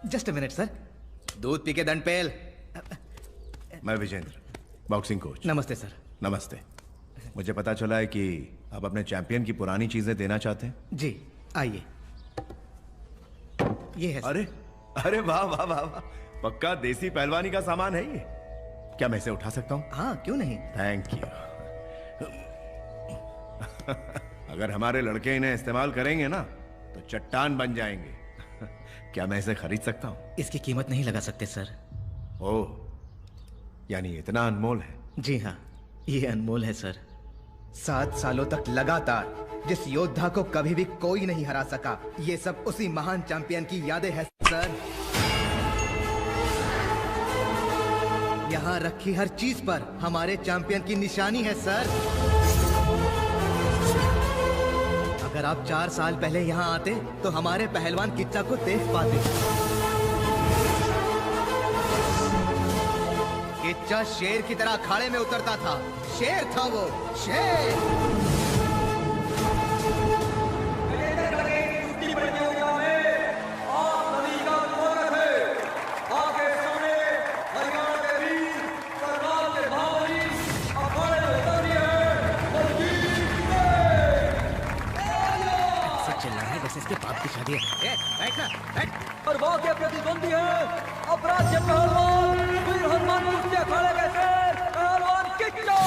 Just a minute sir, दूध P के दंड पेल। मैं विजेंद्र, बॉक्सिंग कोच। नमस्ते सर। नमस्ते। मुझे पता चला है कि आप अपने चैंपियन की पुरानी चीजें देना चाहते हैं। जी आइए, ये है सर। अरे अरे वाह वाह वाह वाह, पक्का देसी पहलवानी का सामान है ये। क्या मैं इसे उठा सकता हूँ? हाँ क्यों नहीं। Thank you. अगर हमारे लड़के इन्हें इस्तेमाल करेंगे ना तो चट्टान बन जाएंगे। क्या मैं इसे खरीद सकता हूँ? इसकी कीमत नहीं लगा सकते सर। ओह, यानी इतना अनमोल है? जी हाँ, ये अनमोल है सर। 7 सालों तक लगातार जिस योद्धा को कभी भी कोई नहीं हरा सका, ये सब उसी महान चैंपियन की यादें हैं सर। यहाँ रखी हर चीज पर हमारे चैंपियन की निशानी है सर। अगर आप 4 साल पहले यहाँ आते तो हमारे पहलवान किच्चा को देख पाते। किच्चा शेर की तरह अखाड़े में उतरता था। शेर था वो, शेर। इसके बाप की शादी है। बैठना, बैठ। और वो के प्रतिद्वंदी है अपराज्य पहलवान वीर हनुमान कुश्ती अखाड़े के शेर पहलवान किच्चा।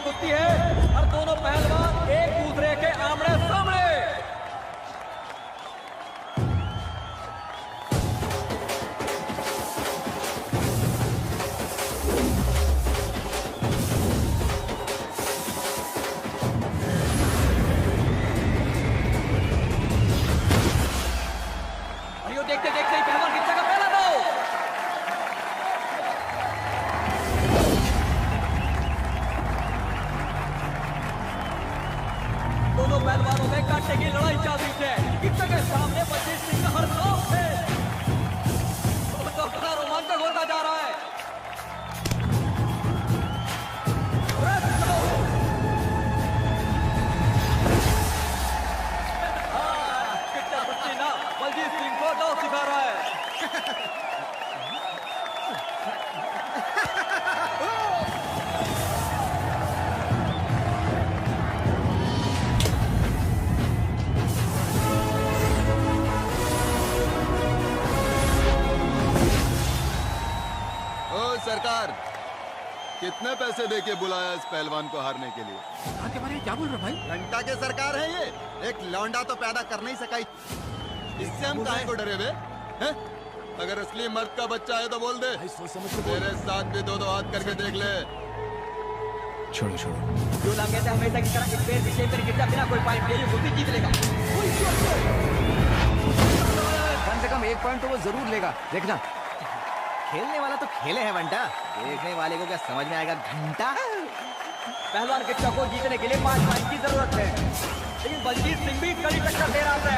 कुश्ती है और दोनों पहलवान एक दूसरे के आमने सामने। और यो देखते देखते ही पहलवान किच्चा का पहला दाव। दोनों पहलवानों में कांटे की लड़ाई चल रही है। किच्चा के सामने बलजीत सिंह का हर खौफ है। तो बड़ा रोमांचक होता जा रहा है। किच्चा कुश्ती ना बलजीत सिंह को दाव सिखा रहा है। सरकार, कितने पैसे देके बुलाया इस पहलवान को हारने के लिए? के बारे में क्या बोल रहे भाई? घंटा के सरकार है ये। एक लौंडा तो पैदा कर नहीं सका, इससे हम काहे को डरे बे? हैं? अगर असली मर्द का बच्चा है तो बोल दे। मेरे साथ भी 2-2 हाथ करके देख ले। छोड़ो छोड़ो। जो लोग कहते हैं हमेशा की तरह एक पैर पीछे पैर गिरता बिना कोई पॉइंट ले वो जीत लेगा। कम से कम 1 पॉइंट तो वो जरूर लेगा, देखना। खेलने वाला तो खेले है बंटा, देखने वाले को क्या समझ में आएगा घंटा। पहलवान किच्चा को जीतने के लिए 5 पॉइंट की जरूरत है, लेकिन बलजीत सिंह भी कड़ी टक्कर दे रहा है।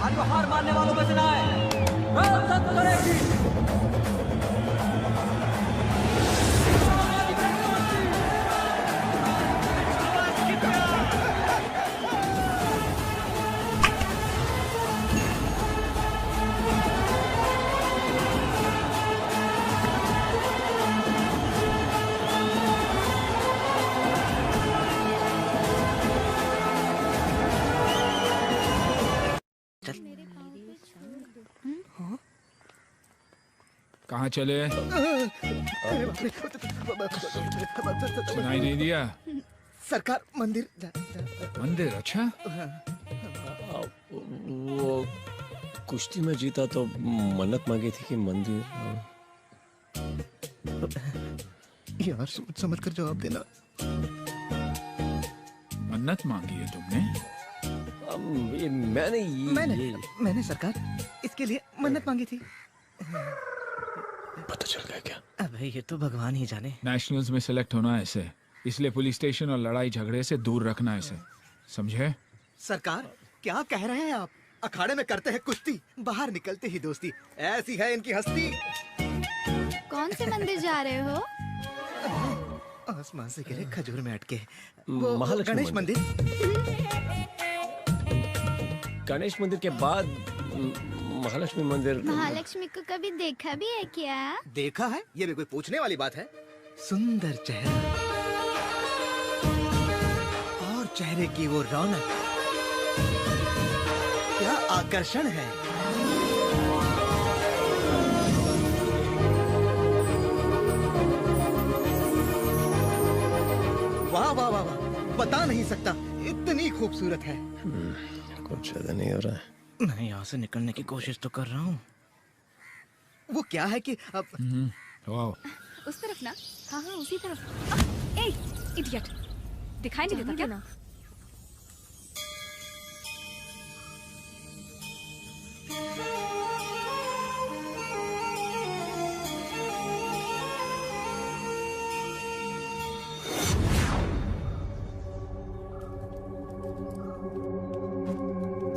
आज वो हार मानने वालों में से ना है। करेगी कहाँ चले? सुनाई नहीं दिया? सरकार मंदिर मंदिर? अच्छा। वो कुश्ती में जीता तो मन्नत मांगी थी कि मंदिर। यार सोच समझ कर जवाब देना। मन्नत मांगी है तुमने? मैंने सरकार इसके लिए मन्नत मांगी थी। पता चल गया क्या? अबे ये तो भगवान ही जाने। नेशनल्स में सिलेक्ट होना है इसे, इसलिए पुलिस स्टेशन और लड़ाई झगड़े से दूर रखना है इसे, समझे? सरकार क्या कह रहे हैं आप? अखाड़े में करते हैं कुश्ती, बाहर निकलते ही दोस्ती, ऐसी है इनकी हस्ती। कौन से मंदिर जा रहे हो? आसमान से गिरे खजूर में अटके वो महालक्ष्मी गणेश मंदिर। गणेश मंदिर के बाद महालक्ष्मी मंदिर। महालक्ष्मी को कभी देखा भी है क्या? देखा है? ये भी कोई पूछने वाली बात है? सुंदर चेहरा और चेहरे की वो रौनक, क्या आकर्षण है। वाह वाह वाह वाह, बता नहीं सकता, इतनी खूबसूरत है। कुछ ज्यादा नहीं हो रहा है। मैं यहाँ से निकलने की कोशिश तो कर रहा हूँ। वो क्या है कि अब वाह, उस तरफ ना? हाँ हाँ उसी तरफ। ए इडियट, दिखाई नहीं देता क्या ना?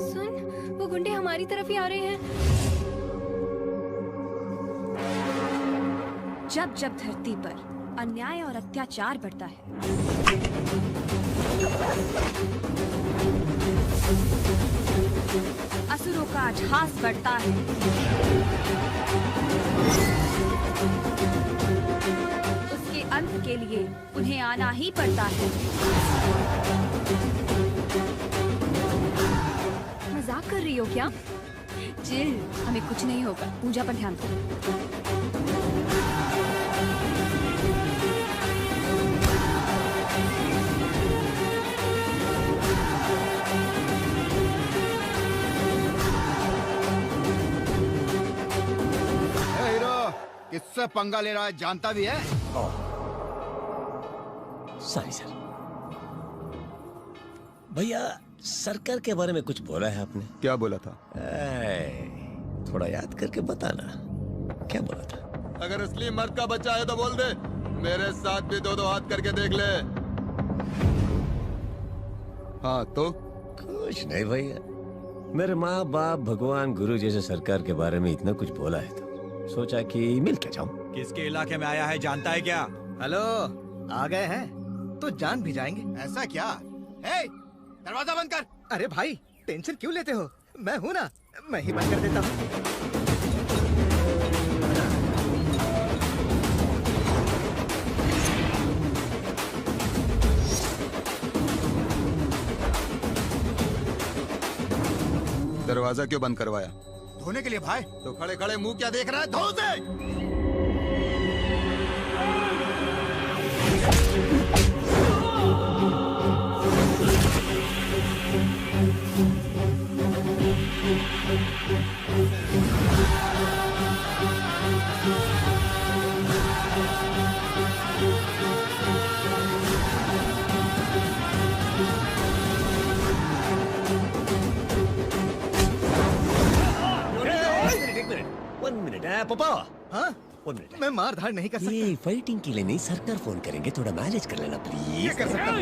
सुन, वो गुंडे हमारी तरफ ही आ रहे हैं। जब जब धरती पर अन्याय और अत्याचार बढ़ता है, असुरों का अट्टहास बढ़ता है, उसके अंत के लिए उन्हें आना ही पड़ता है। मजाक कर रही हो क्या? चिल, हमें कुछ नहीं होगा, पूजा पर ध्यान दो। किससे पंगा ले रहा है जानता भी है? Sorry sir. भैया सरकार के बारे में कुछ बोला है आपने? क्या बोला था? थोड़ा याद करके बताना, क्या बोला था? अगर असली मर्द का बच्चा है तो बोल दे, मेरे साथ भी दो दो हाथ करके देख ले। हाँ तो? कुछ नहीं भैया, मेरे माँ बाप भगवान गुरु जैसे सरकार के बारे में इतना कुछ बोला है तो सोचा कि मिल के जाऊं। किसके इलाके में आया है जानता है क्या? हेलो, आ गए हैं तो जान भी जाएंगे। ऐसा क्या? ए, दरवाजा बंद कर। अरे भाई टेंशन क्यों लेते हो, मैं हूं ना, मैं ही बंद कर देता हूँ। दरवाजा क्यों बंद करवाया? धोने के लिए भाई। तो खड़े खड़े मुंह क्या देख रहा है? धो से। पापा, हाँ? 1 मिनट। मैं मार धाड़ नहीं कर सकता। ये फाइटिंग के लिए नहीं, सरकार फोन करेंगे, थोड़ा मैनेज कर लेना प्लीज। ये कर सकता हूँ।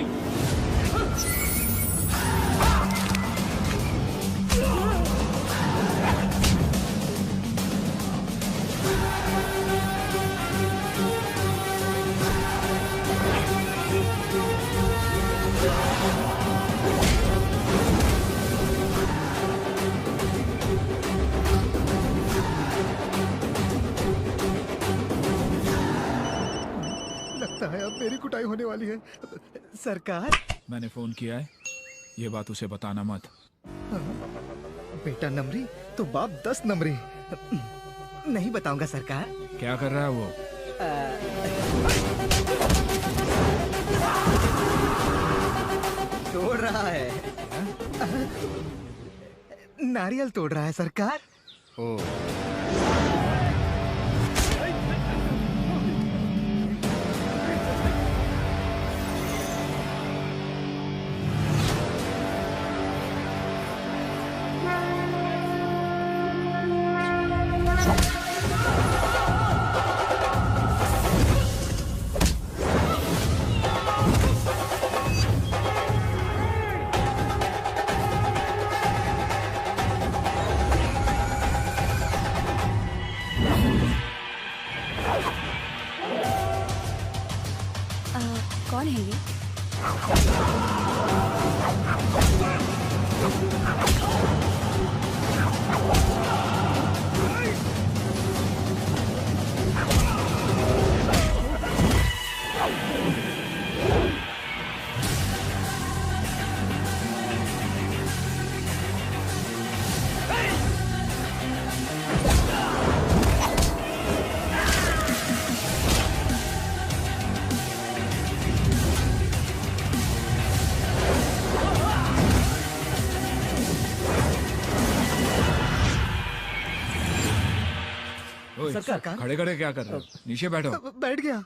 है अब मेरी कुटाई होने वाली है। सरकार, मैंने फोन किया है, ये बात उसे बताना मत। बेटा नमरी तो बाप 10 नमरी। नहीं बताऊंगा सरकार। क्या कर रहा है वो? तोड़ रहा है, नारियल तोड़ रहा है सरकार। ओ कौन है ये? सरकार खड़े खड़े क्या कर रहे हो? नीचे बैठो। बैठ गया।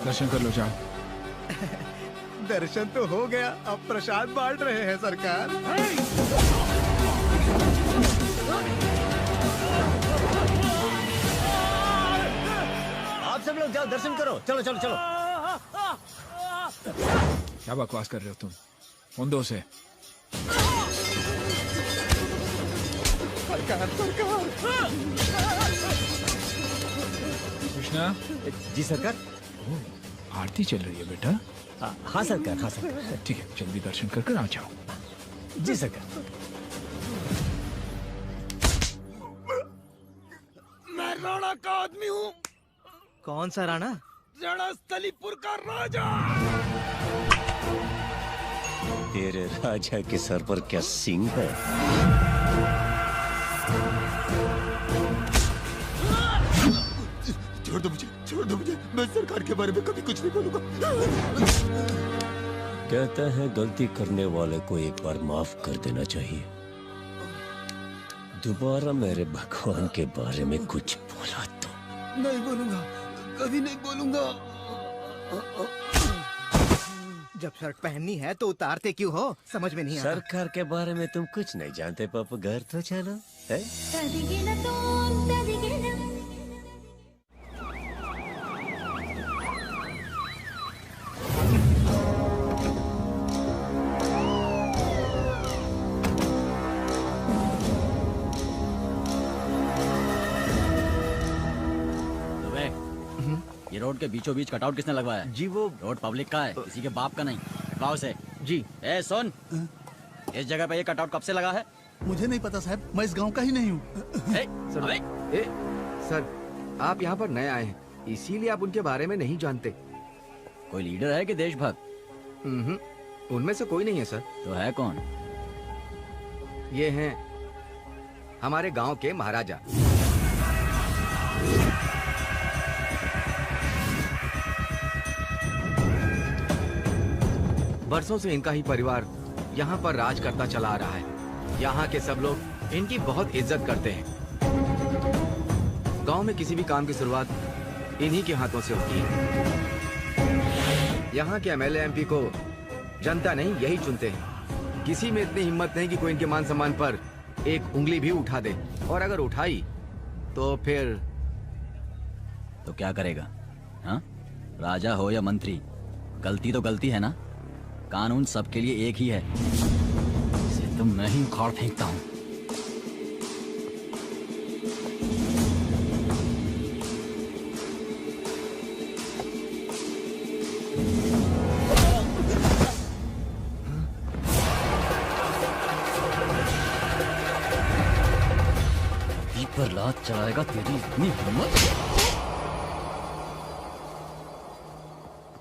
दर्शन कर लो, जाओ। दर्शन तो हो गया, अब प्रसाद बांट रहे हैं सरकार। आप सब लोग जाओ, दर्शन करो। चलो चलो चलो। क्या बकवास कर रहे हो तुम? फोन से सरकार सरकार। कृष्णा। जी सरकार। आरती चल रही है बेटा? हाँ सरकार, हाँ सरकार। ठीक है, जल्दी दर्शन कर आ जाओ। जी सरकार। मैं राणा का आदमी हूँ। कौन सा राणा? रणस्थलीपुर का राजा। तेरे राजा के सर पर क्या सिंह है? छोड़ दो मुझे, मैं सरकार के बारे में कभी कुछ नहीं बोलूंगा। कहता है गलती करने वाले को एक बार माफ कर देना चाहिए। दोबारा मेरे भगवान के बारे में कुछ बोला तो नहीं बोलूंगा, कभी नहीं बोलूंगा। जब शर्ट पहननी है तो उतारते क्यों हो? समझ में नहीं आता। सरकार के बारे में तुम कुछ नहीं जानते पापा, घर तो चलो है? ये रोड के बीचों बीच कटआउट किसने लगवाया? जी वो रोड पब्लिक का है, किसी के बाप का नहीं। हटवाओ से। जी। ए सुन, इस जगह पे ये कटआउट कब से लगा है? मुझे नहीं पता साहब, मैं इस गांव का ही नहीं हूँ। सर, आप यहाँ पर नए आए हैं, इसीलिए आप उनके बारे में नहीं जानते। कोई लीडर है कि देशभक्त? उनमें से कोई नहीं है सर। तो है कौन? ये हैं हमारे गांव के महाराजा। बरसों से इनका ही परिवार यहाँ पर राज करता चला आ रहा है। यहाँ के सब लोग इनकी बहुत इज्जत करते हैं। गांव में किसी भी काम की शुरुआत इन्हीं के हाथों से होती है। यहाँ के एमएलए एमपी को जनता नहीं, यही चुनते हैं। किसी में इतनी हिम्मत नहीं कि कोई इनके मान सम्मान पर एक उंगली भी उठा दे, और अगर उठाई तो फिर तो क्या करेगा? हाँ? राजा हो या मंत्री, गलती तो गलती है ना। कानून सबके लिए एक ही है। इसे तो मैं ही उखाड़ फेंकता हूँ। पर लात चलाएगा तेरी इतनी हिम्मत?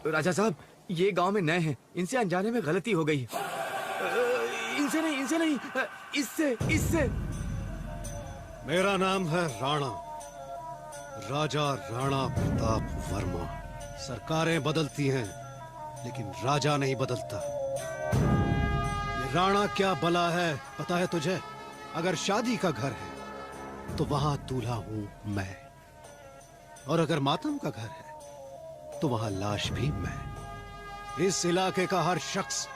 राजा साहब, ये गांव में नए हैं, इनसे अनजाने में गलती हो गई। इनसे नहीं, इससे। मेरा नाम है राणा, राजा राणा प्रताप वर्मा। सरकारें बदलती हैं, लेकिन राजा नहीं बदलता। ये राणा क्या बला है पता है तुझे? अगर शादी का घर है तो वहां दूल्हा हूं मैं, और अगर मातम का घर है तो वहां लाश भी मैं। इस इलाके का हर शख्स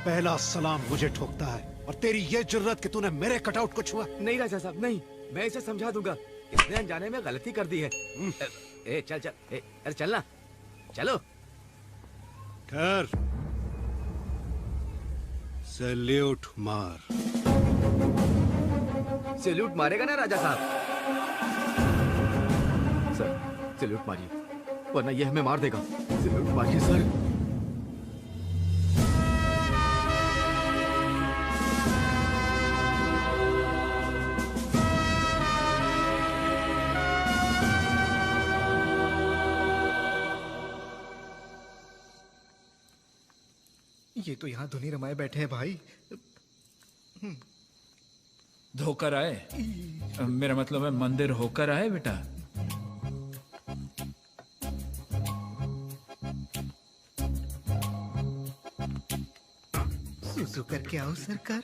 पहला सलाम मुझे ठोकता है, और तेरी ये जुर्रत कि तूने मेरे कटआउट को छुआ। नहीं राजा साहब नहीं, मैं इसे समझा दूंगा। इसने अनजाने में गलती कर दी है। ए चल चल, अरे चलना, चलो। ठहर, सैल्यूट मार। सैल्यूट मारेगा ना राजा साहब? सर सैल्यूट मारिए, वरना ये हमें मार देगा। सैल्यूट मारिए सर। ये तो यहाँ धुनी रमाए बैठे हैं भाई। धोकर आए? मेरा मतलब है मंदिर होकर आए बेटा। सुसु करके आओ सरकार।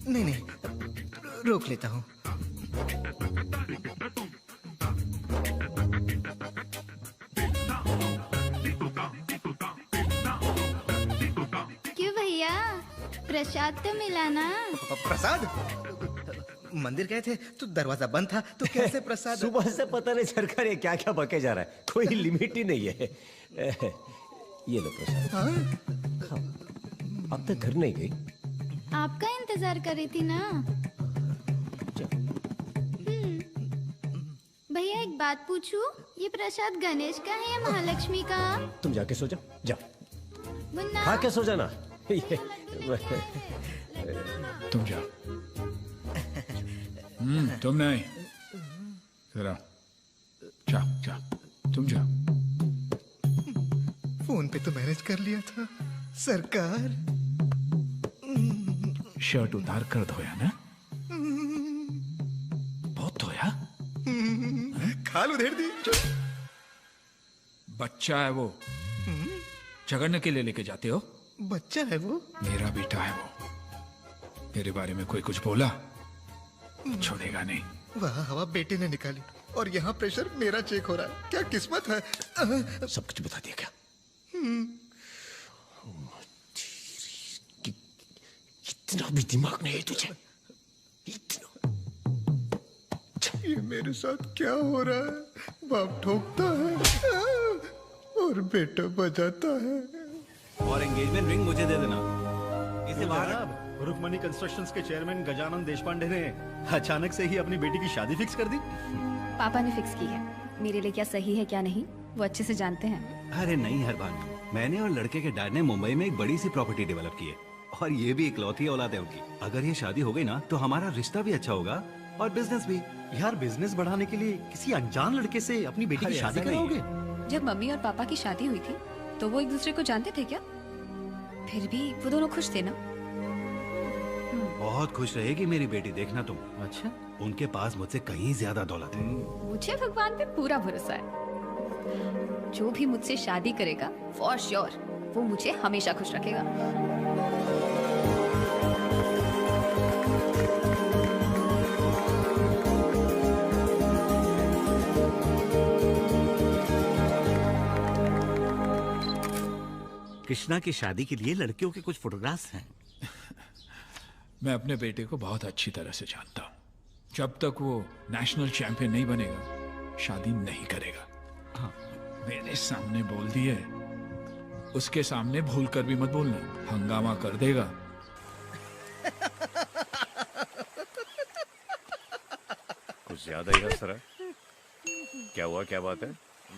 नहीं नहीं, रोक लेता हूँ। क्यों भैया, प्रसाद तो मिला ना? प्रसाद? मंदिर गए थे तो दरवाजा बंद था, तो कैसे प्रसाद? सुबह से पता नहीं सरकार ये क्या क्या बके जा रहा है, कोई लिमिट ही नहीं है। ये लो प्रसाद। खाओ। अब तक घर नहीं गई? आपका इंतजार कर रही थी ना। भैया एक बात पूछूं, ये प्रसाद गणेश का है या महालक्ष्मी का? तुम जाके सो जाओ, जाओ मुन्ना, खा के सो जाना। तुम जाओ। तुम नहीं, जरा जाओ जाओ, तुम जाओ। फोन पे तो मैनेज कर लिया था सरकार। शर्ट उतार कर धोया ना? बहुत धोया? खाल उधेड़ दी। बच्चा है वो, झगड़ने के लिए लेके जाते हो? बच्चा है वो? मेरा बेटा है वो। मेरे बारे में कोई कुछ बोला छोड़ेगा नहीं। वहाँ हवा बेटे ने निकाली और यहाँ प्रेशर मेरा चेक हो रहा है। क्या किस्मत है। सब कुछ बता दिया क्या? इतना भी दिमाग नहीं है तुझे? इतना। ये मेरे साथ क्या हो रहा है? बाप ठोकता है और बेटा बजाता है। और एंगेजमेंट रिंग मुझे दे देना। इसे बाहर। रुकमणी कंस्ट्रक्शंस के चेयरमैन गजानन देशपांडे ने अचानक से ही अपनी बेटी की शादी फिक्स कर दी। पापा ने फिक्स की है। मेरे लिए क्या सही है क्या नहीं वो अच्छे से जानते हैं। अरे नहीं हरबान, मैंने और लड़के के डैड ने मुंबई में एक बड़ी सी प्रॉपर्टी डेवलप की है, और ये भी इकलौती औलाद है उनकी। अगर ये शादी हो गई ना तो हमारा रिश्ता भी अच्छा होगा और बिजनेस भी। यार बिजनेस बढ़ाने के लिए किसी अनजान लड़के से अपनी बेटी की शादी कराओगे? जब मम्मी और पापा की शादी हुई थी तो वो एक दूसरे को जानते थे क्या? फिर भी वो दोनों खुश थे ना? बहुत खुश रहेगी मेरी बेटी, देखना तुम। अच्छा, उनके पास मुझसे कहीं ज्यादा दौलत है। मुझे भगवान पे पूरा भरोसा है। जो भी मुझसे शादी करेगा फॉर श्योर वो मुझे हमेशा खुश रखेगा। कृष्णा की शादी के लिए लड़कियों के कुछ फोटोग्राफ्स हैं। मैं अपने बेटे को बहुत अच्छी तरह से जानता हूँ। जब तक वो नेशनल चैंपियन नहीं बनेगा शादी नहीं करेगा। हाँ, मेरे सामने बोल दिए, उसके सामने भूल कर भी मत बोलना, हंगामा कर देगा। कुछ ज्यादा ही हंस रहा है। क्या हुआ, क्या बात है?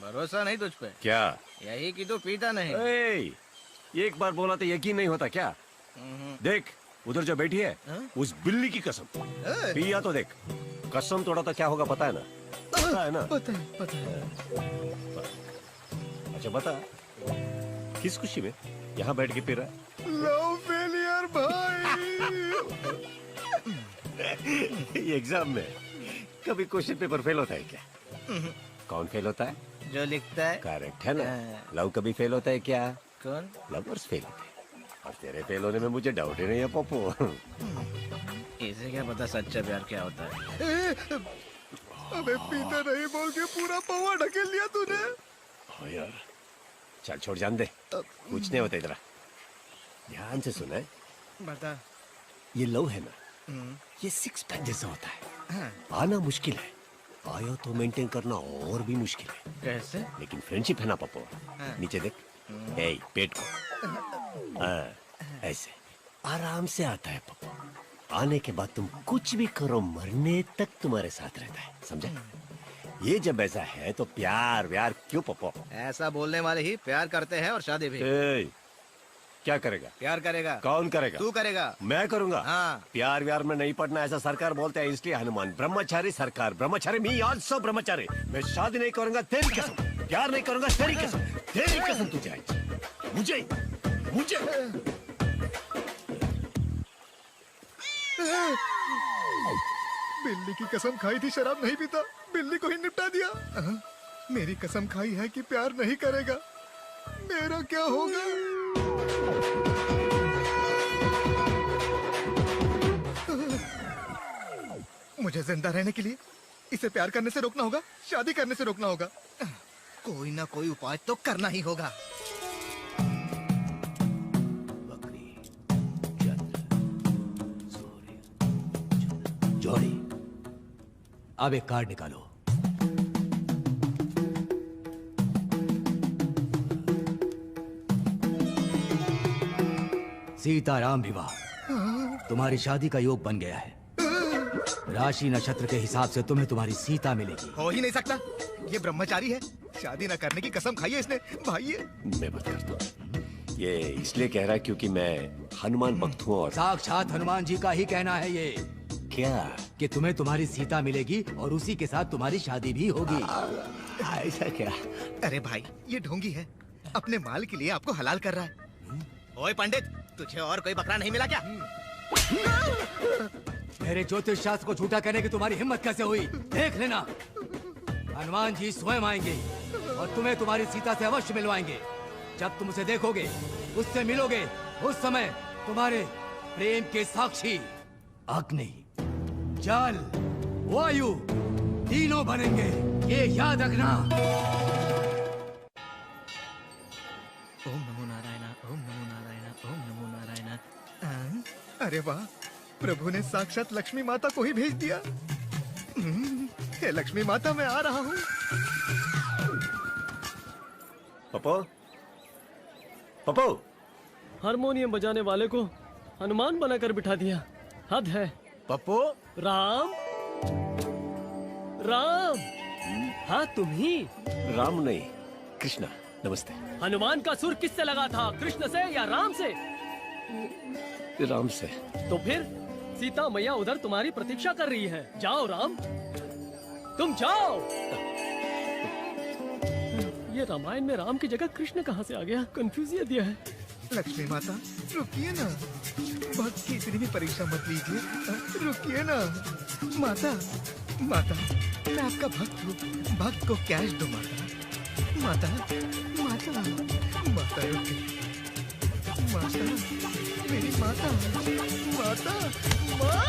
भरोसा नहीं तुझ पे? क्या? यही कि तू पीता नहीं। ये एक बार बोला तो यकीन नहीं होता क्या? देख उधर जो बैठी है उस बिल्ली की कसम, पिया तो देख, कसम तोड़ा तो क्या होगा पता है ना? पता है ना? पता है। अच्छा बता, किस खुशी में यहाँ बैठ के पी रहा है? लव फेलियर भाई। एग्जाम में कभी क्वेश्चन पेपर फेल होता है क्या? कौन फेल होता है? जो लिखता है। करेक्ट है ना? लव कभी फेल होता है क्या? कौन? लवर्स फेल होते हैं, और तेरे फेल होने में मुझे डाउट ही नहीं है पप्पू। इसे क्या पता सच्चा प्यार क्या होता है। अबे पीते नहीं बोल के पूरा पवा ढकेल लिया तूने। हाँ यार, चल छोड़, जान दे, कुछ नहीं होता। इधर ध्यान से सुना है, बता। ये लव है ना, ये सिक्स पैक जैसा होता है। पाना मुश्किल है, पाया तो मेंटेन करना और भी मुश्किल है। कैसे? लेकिन फ्रेंडशिप है ना पप्पो, नीचे देख, ए पेट को, ऐसे आराम से आता है पप्पो। आने के बाद तुम कुछ भी करो, मरने तक तुम्हारे साथ रहता है, समझा? ये जब ऐसा है तो प्यार व्यार क्यों पप्पो? ऐसा बोलने वाले ही प्यार करते हैं और शादी भी। क्या करेगा? प्यार करेगा। कौन करेगा? तू करेगा। मैं करूंगा। हाँ। प्यार व्यार में नहीं पड़ना, ऐसा सरकार बोलते हैं, इसलिए हनुमान ब्रह्मचारी सरकार, ब्रह्मचारी मी आल्सो ब्रह्मचारी। मैं शादी नहीं करूंगा, तेरी कसम। प्यार नहीं करूंगा, तेरी कसम। तेरी कसम तुझे आई, मुझे बिल्ली की कसम खाई थी शराब नहीं पीता, बिल्ली को ही निपटा दिया। मेरी कसम खाई है कि प्यार नहीं करेगा, मेरा क्या होगा? मुझे जिंदा रहने के लिए इसे प्यार करने से रोकना होगा, शादी करने से रोकना होगा। कोई ना कोई उपाय तो करना ही होगा। जोड़ी, अब एक कार्ड निकालो। सीताराम विवाह, तुम्हारी शादी का योग बन गया है। राशि नक्षत्र के हिसाब से तुम्हें तुम्हारी सीता मिलेगी। हो ही नहीं सकता, ये ब्रह्मचारी है, शादी न करने की कसम खाई है इसने। भाई मैं बात करता हूँ, ये इसलिए कह रहा है क्योंकि मैं हनुमान भक्त हूँ। और साक्षात हनुमान जी का ही कहना है ये। क्या? कि तुम्हें तुम्हारी सीता मिलेगी और उसी के साथ तुम्हारी शादी भी होगी। ऐसा क्या? अरे भाई, ये ढोंगी है, अपने माल के लिए आपको हलाल कर रहा है। ओए पंडित, तुझे और कोई बकरा नहीं मिला क्या? मेरे ज्योतिष शास्त्र को झूठा कहने की तुम्हारी हिम्मत कैसे हुई? देख लेना, हनुमान जी स्वयं आएंगे और तुम्हें तुम्हारी सीता से अवश्य मिलवाएंगे। जब तुम उसे देखोगे, उससे मिलोगे, उस समय तुम्हारे प्रेम के साक्षी अग्नि, जल, वायु तीनों बनेंगे, ये याद रखना। ओम नमो नारायण, ओम नमो नारायण, ओम नमो नारायण। अरे वाह, प्रभु ने साक्षात लक्ष्मी माता को ही भेज दिया। हे लक्ष्मी माता, मैं आ रहा हूँ। पप्पो, पप्पो, हारमोनियम बजाने वाले को हनुमान बनाकर बिठा दिया, हद है। पप्पो, राम, राम, हाँ तुम ही। राम नहीं, कृष्णा, नमस्ते। हनुमान का सुर किससे लगा था, कृष्ण से या राम से? राम से। तो फिर सीता मैया उधर तुम्हारी प्रतीक्षा कर रही है। जाओ राम, तुम जाओ। ये रामायण में राम की जगह कृष्ण कहाँ से आ गया? कंफ्यूज दिया है। लक्ष्मी माता, रुकिए ना, भक्त की इतनी भी परीक्षा मत लीजिए, रुकिए ना। माता, माता, मैं आपका भक्त हूँ, भक्त को कैश दो माता। माता, माता, माता रुकिए, माता, मेरी माता, माता, माँ।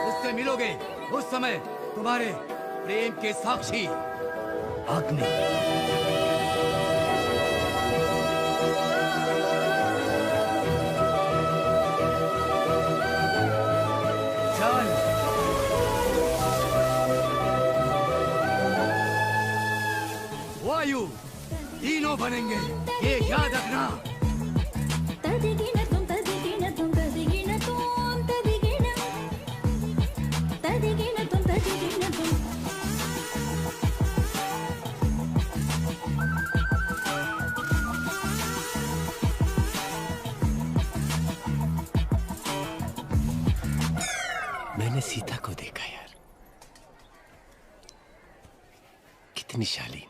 उससे मिलोगे, उस समय तुम्हारे प्रेम के साक्षी अग्नि, जल, वायु तीनों बनेंगे, ये याद रखना। मैंने सीता को देखा यार, कितनी शालीन,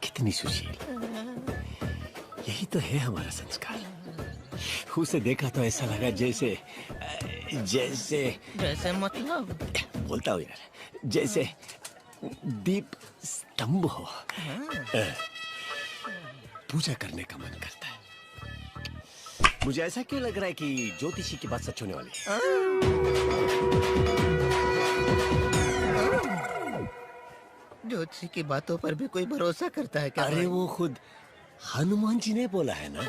कितनी सुशील। यही तो है हमारा संस्कार। उसे देखा तो ऐसा लगा जैसे जैसे जैसे मतलब बोलता हूँ यार, जैसे दीप स्तंभ हो। पूजा करने का मन करता है। मुझे ऐसा क्यों लग रहा है कि ज्योतिषी की बात सच होने वाली है? ज्योतिषी की बातों पर भी कोई भरोसा करता है क्या? अरे वो खुद हनुमान जी ने बोला है ना।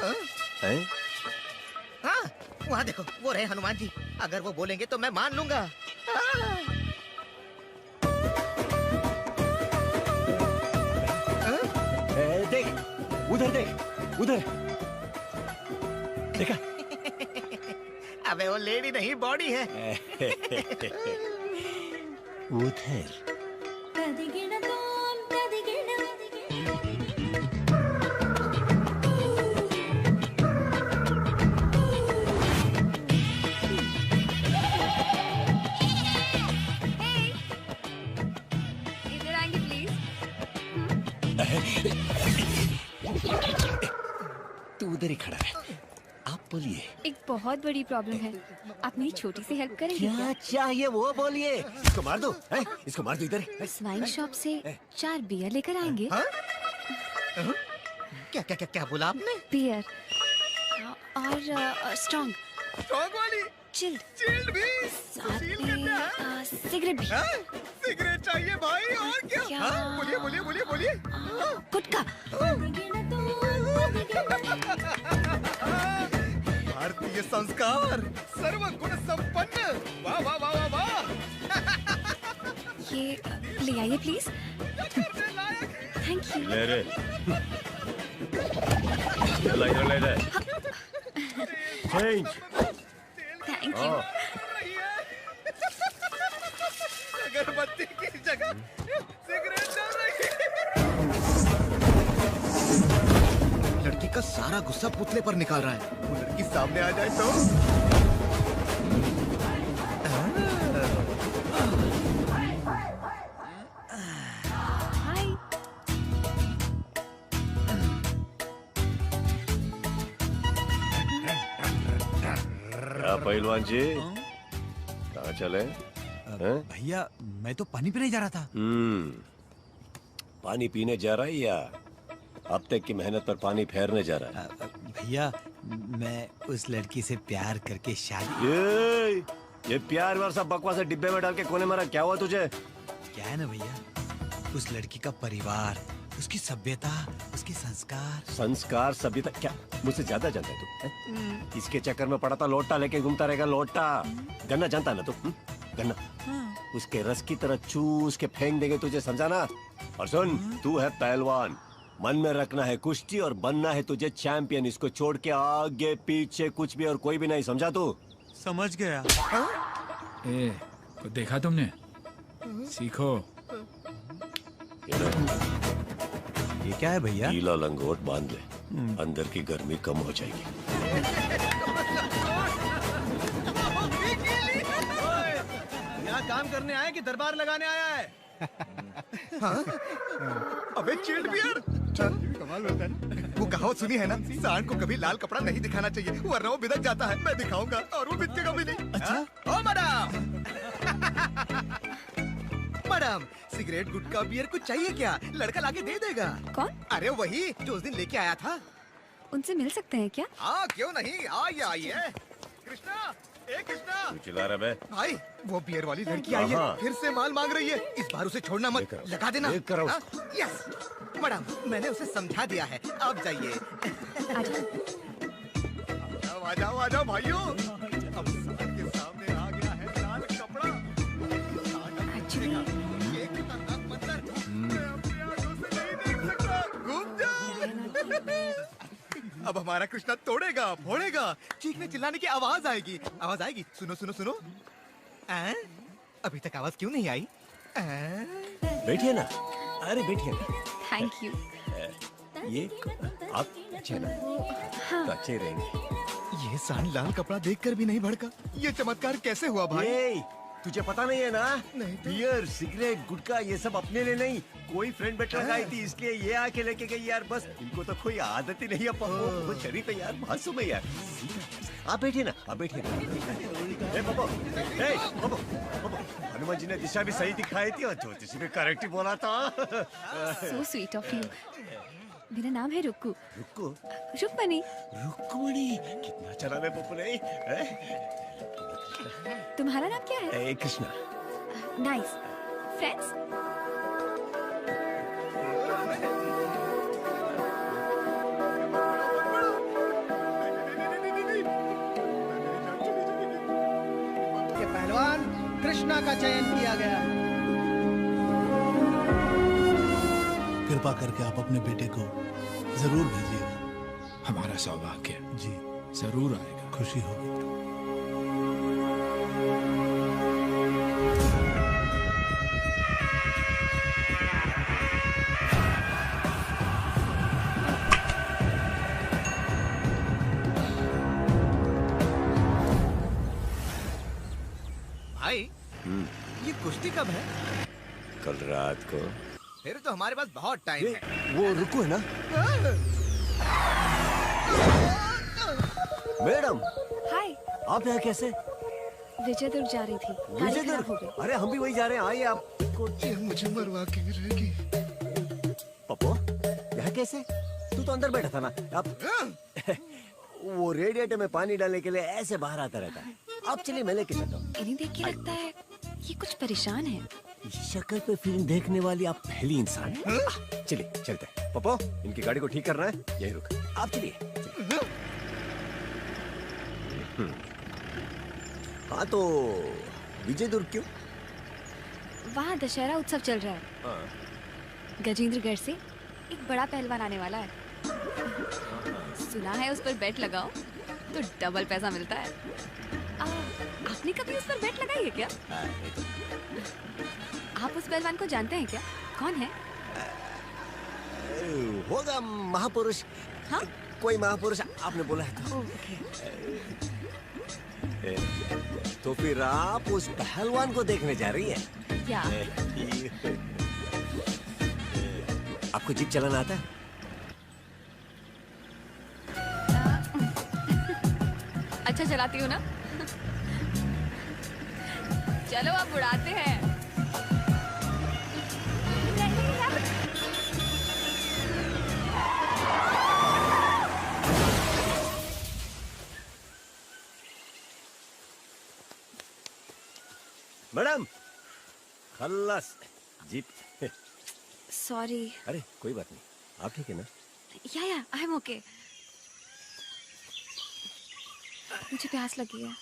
हैं? हाँ, वहाँ देखो, वो रहे हनुमान जी। अगर वो बोलेंगे तो मैं मान लूंगा। देख, उधर देख, उधर देखा? अबे वो लेडी नहीं, बॉडी है। उधर इधर आएंगे प्लीज। तू उधर ही खड़ा है। आप बोलिए। एक बहुत बड़ी प्रॉब्लम है, आप मेरी छोटी सी हेल्प करेंगे क्या चाहिए वो बोलिए। इसको मार दो, हैं? इसको मार दो इधर। वाइन शॉप से 4 बियर लेकर आएंगे। क्या क्या क्या क्या बोला आपने? बियर और स्ट्रॉन्ग वाली, चिल्ड भी, साथ में सिगरेट भी। सिगरेट चाहिए भाई, और क्या? बोलिए बोलिए बोलिए बोलिए। गुटखा। भारतीय संस्कार, सर्वगुण संपन्न। वाह वाह वाह वाह वाह। ये ले आइए प्लीज। Thank you. ले रे। ले ले ले। चेंज। Thank you. अगरबत्ती की जगह सिगरेट डाल रही है। लड़की का सारा गुस्सा पुतले पर निकाल रहा है। वो लड़की सामने आ जाए तो हाय। क्या पहलवान जी, कहाँ चले? भैया मैं तो पानी पीने जा रहा था। पानी पीने जा रहा है या अब तक की मेहनत पर पानी फेरने जा रहा है? भैया मैं उस लड़की से प्यार करके शादी। ये प्यार वार सब बकवास डिब्बे में डाल के कोने मारा, क्या हुआ तुझे? क्या है ना भैया, उस लड़की का परिवार, उसकी सभ्यता, उसके संस्कार। संस्कार सभ्यता क्या मुझसे ज्यादा जानता है तू? इसके चक्कर में पड़ा था, लोटा लेके घूमता रहेगा। लोटा गन्ना जानता है ना तू? गन्ना उसके रस की तरह चूस के फेंक देंगे तुझे, समझा ना? और सुन, तू है पहलवान, मन में रखना है कुश्ती और बनना है तुझे चैंपियन। इसको छोड़ के आगे पीछे कुछ भी और कोई भी नहीं, समझा तू? समझ गया। को देखा तुमने? सीखो। ये क्या है भैया? गीला लंगोट बांध ले, अंदर की गर्मी कम हो जाएगी। यहाँ काम करने आया कि दरबार लगाने आया है? अबे चिल्ड बियर। कमाल होता है ना। वो कहावत सुनी है ना, सांड को कभी लाल कपड़ा नहीं दिखाना चाहिए वरना वो बिदक जाता है। मैं दिखाऊंगा और वो बिदकेगा भी नहीं। अच्छा? ओ मैडम। मैडम, सिगरेट गुटखा बियर कुछ चाहिए क्या? लड़का लाके दे देगा। कौन? अरे वही जो उस दिन लेके आया था। उनसे मिल सकते हैं क्या? हाँ क्यों नहीं, आइए आइए। कृष्णा, ए कृष्णा। तू चिल्ला रहा है? भाई वो बियर वाली लड़की आई है, फिर से माल मांग रही है। इस बार उसे छोड़ना मत, लगा देना। यस मैडम, मैंने उसे समझा दिया है। आप जाइए। आ जाओ आ जाओ भाइयों। अब के सामने आ गया है लाल कपड़ा। अब हमारा कृष्णा तोड़ेगा, फोड़ेगा, चीखने चिल्लाने की आवाज आएगी। आवाज आएगी। सुनो सुनो सुनो। अभी तक आवाज क्यों नहीं आई? बैठिए ना। अरे बैठिए ना। Thank you. ये आप अच्छे ना? तो अच्छे रहेंगे। ये सांड लाल कपड़ा देखकर भी नहीं भड़का। ये चमत्कार कैसे हुआ भाई? तुझे पता नहीं है ना? नहीं तो? बियर, सिगरेट, गुटखा ये सब अपने लिए नहीं, कोई फ्रेंड बैठ लगाई थी इसलिए ये आके लेके गई यार। बस इनको तो कोई आदत ही नहीं है। बहुत शरीफ है यार, मासूम है यार। आप बैठिए ना, आप बैठिए ना। ए पप्पो, पप्पो, पप्पो, हनुमान जी ने दिशा भी सही दिखाई थी और ज्योतिषी भी करेक्ट ही बोला था। So sweet of you. मेरा नाम है रुक्कू। रुक्कू? रुक्मणी। रुक्मणी, कितना अच्छा नाम है पप्पू नहीं? तुम्हारा नाम क्या है? कृष्णा। नाइस। फ्रेंड्स? ये पहलवान कृष्णा का चयन किया गया है। कृपा करके आप अपने बेटे को जरूर भेजिएगा। हमारा सौभाग्य जी जरूर आएगा। खुशी होगी। भाई ये कुश्ती कब है? कल रात को। फिर तो हमारे पास बहुत टाइम है। वो रुको है ना? मैडम। हाय। आप यहाँ कैसे? विजय दुर्ग जा रही थी। गाड़ी खराब हो गई। अरे हम भी वही जा रहे हैं, आइए आप। मुझे मरवा के गिरेगी। पप्पो, यहाँ कैसे? तू तो अंदर बैठा था ना। आप वो रेडिएटर में पानी डालने के लिए ऐसे बाहर आता रहता है। आप चलिए, मैं लेके चलता हूँ। इन्हें देख के लगता है ये कुछ परेशान है। शक्ल पे फिल्म देखने वाली आप पहली इंसान हैं। चलिए चलते हैं। पप्पो, इनकी गाड़ी को ठीक करना है, यही रुक। आप चलिए। हाँ तो विजय दुर्ग क्यों? वहाँ दशहरा उत्सव चल रहा है। गजेंद्रगढ़ से एक बड़ा पहलवान आने वाला है। सुना है उस पर बेट लगाओ तो डबल पैसा मिलता है। आपने कभी उस पर बेट लगाई है क्या? आप उस पहलवान को जानते हैं क्या? कौन है? होगा महापुरुष। हाँ? कोई महापुरुष आपने बोला है तो। तो फिर आप उस पहलवान को देखने जा रही है? क्या? आपको जीप चलाना आता है? अच्छा चलाती हूँ ना? चलो अब उड़ाते हैं। मैडम, खल्लास जीप। सॉरी। अरे कोई बात नहीं, आप ठीक है ना? या आई एम ओके। मुझे प्यास लगी है।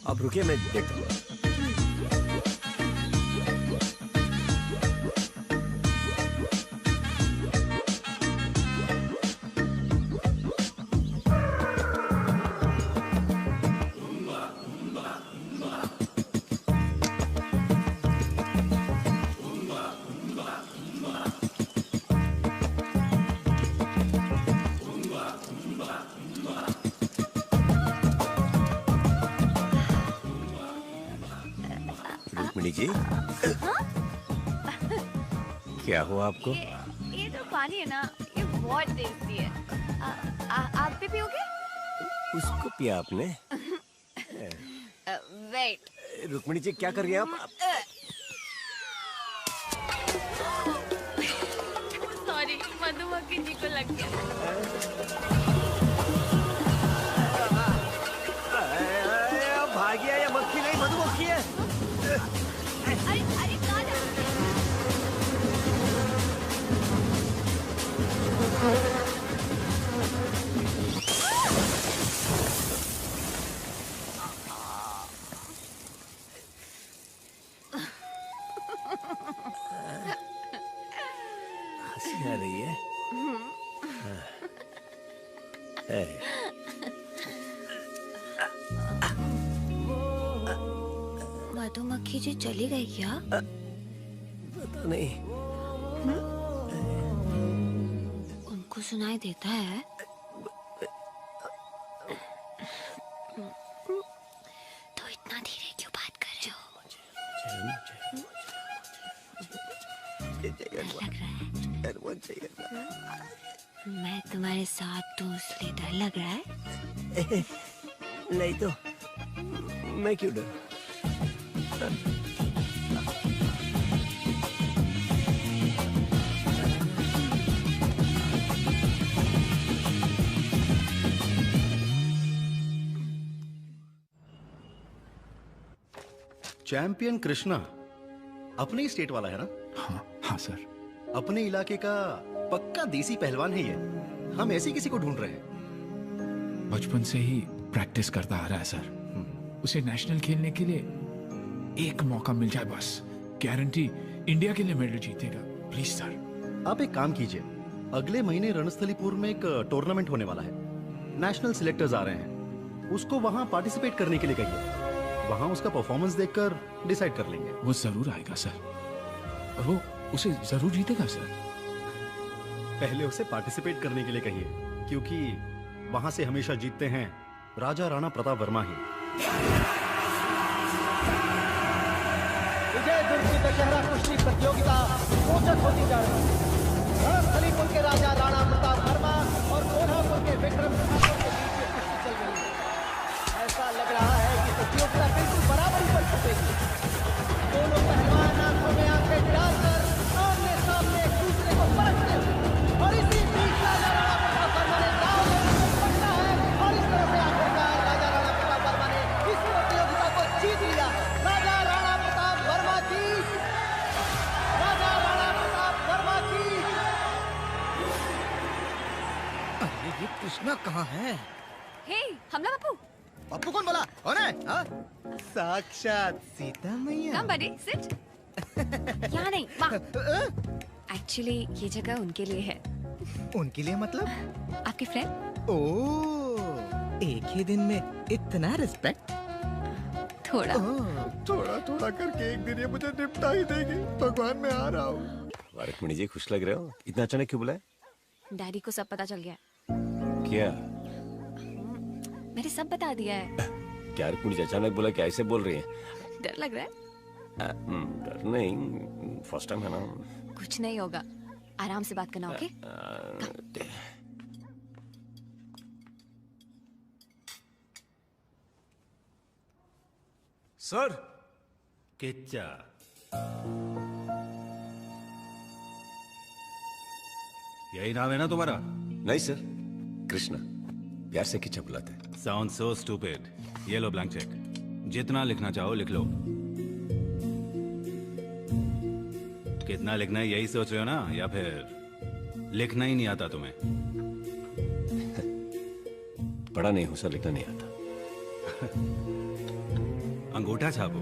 आप रुकिए, मैं देखता हूँ। जी क्या हुआ आपको? ये तो पानी है ना, ये बहुत टेस्टी है। आप भी पियोगे? उसको पिया आपने? वेट। रुक्मिणी जी क्या कर रही हैं आप? सॉरी, मधुमक्खी जी को लग गया। भागिया, ये मक्खी नहीं मधुमक्खी है। अरे कहाँ जा रहे हो? हंसी आ रही है। मधुमक्खी जी चली गई क्या? पता नहीं। उनको सुनाई देता है? तो इतना धीरे क्यों बात कर रहे हो? लग रहा है। मैं तुम्हारे साथ तो इसलिए डर लग रहा है। नहीं तो मैं क्यों डर? चैंपियन कृष्णा अपने ही स्टेट वाला है ना? हाँ सर। अपने इलाके का पक्का देसी पहलवान है ये। हम ऐसे किसी को ढूंढ रहे हैं। बचपन से ही प्रैक्टिस करता आ रहा है सर। उसे नेशनल खेलने के लिए एक मौका मिल जाए बस, गारंटी इंडिया के लिए मेडल जीतेगा। Please sir. आप एक काम कीजिए, अगले महीने रणस्थलीपुर में एक टूर्नामेंट होने वाला है। नेशनल सिलेक्टर्स आ रहे हैं, उसको वहां पार्टिसिपेट करने के लिए कहिए। वहां उसका परफॉर्मेंस देखकर डिसाइड कर लेंगे। वो जरूर आएगा सर, और वो उसे जरूर जीतेगा सर। पहले उसे पार्टिसिपेट करने के लिए कहिए, क्योंकि वहां से हमेशा जीतते हैं राजा राणा प्रताप वर्मा ही। विजय दुर्ग की दशहरा कुश्ती प्रतियोगिता रोचक होती जा रही है। रणस्थलीपुर के राजा राणा प्रताप वर्मा और कोल्हापुर के विक्रम ठाकुर के बीच में कुश्ती चल रही है। ऐसा लग रहा है कि प्रतियोगिता बिल्कुल बराबरी पर छूटेगी। दोनों पहलवान आंखों में आंखें डालकर आमने सामने एक दूसरे को परखते हैं, और इसी बीच राजा राणा प्रताप वर्मा ने दांव में पकड़ा है, और इस तरह से आखिरकार राजा राणा प्रताप वर्मा ने इस प्रतियोगिता को जीत लिया। राजा राणा प्रताप वर्मा की, राजा राणा प्रताप वर्मा की। अरे ये कृष्णा कहाँ है? हे, हमला बापू। पप्पू कौन बोला? कौन है? हाँ? साक्षात सीता मैया। कम बड़ी, सिट। यहाँ नहीं, वहाँ। एक्चुअली ये जगह उनके लिए है। उनके लिए मतलब? आपके फ्रेंड। ओह, एक ही दिन में इतना रिस्पेक्ट? थोड़ा थोड़ा थोड़ा करके एक दिन ये मुझे निपटा ही देगी। भगवान मैं आ रहा हूँ। रुक्मिणी जी खुश लग रहे हो, इतना अचानक क्यों बुलाए? डैडी को सब पता चल गया। क्या? मैंने सब बता दिया है। क्या रुक्मिणी जी अचानक बोला, क्या ऐसे बोल रही है? डर लग रहा है? डर नहीं, फर्स्ट टाइम है ना। कुछ नहीं होगा, आराम से बात करना। ओके? सर। किच्चा। यही नाम है ना तुम्हारा? नहीं सर, कृष्णा। प्यार से किच्चा बुलाते हैं। Sound so stupid. ये लो ब्लैंक चेक, जितना लिखना चाहो लिख लो। कितना लिखना है यही सोच रहे हो ना, या फिर लिखना ही नहीं आता तुम्हें? पढ़ा नहीं हूं सर, लिखना नहीं आता। अंगूठा छापो।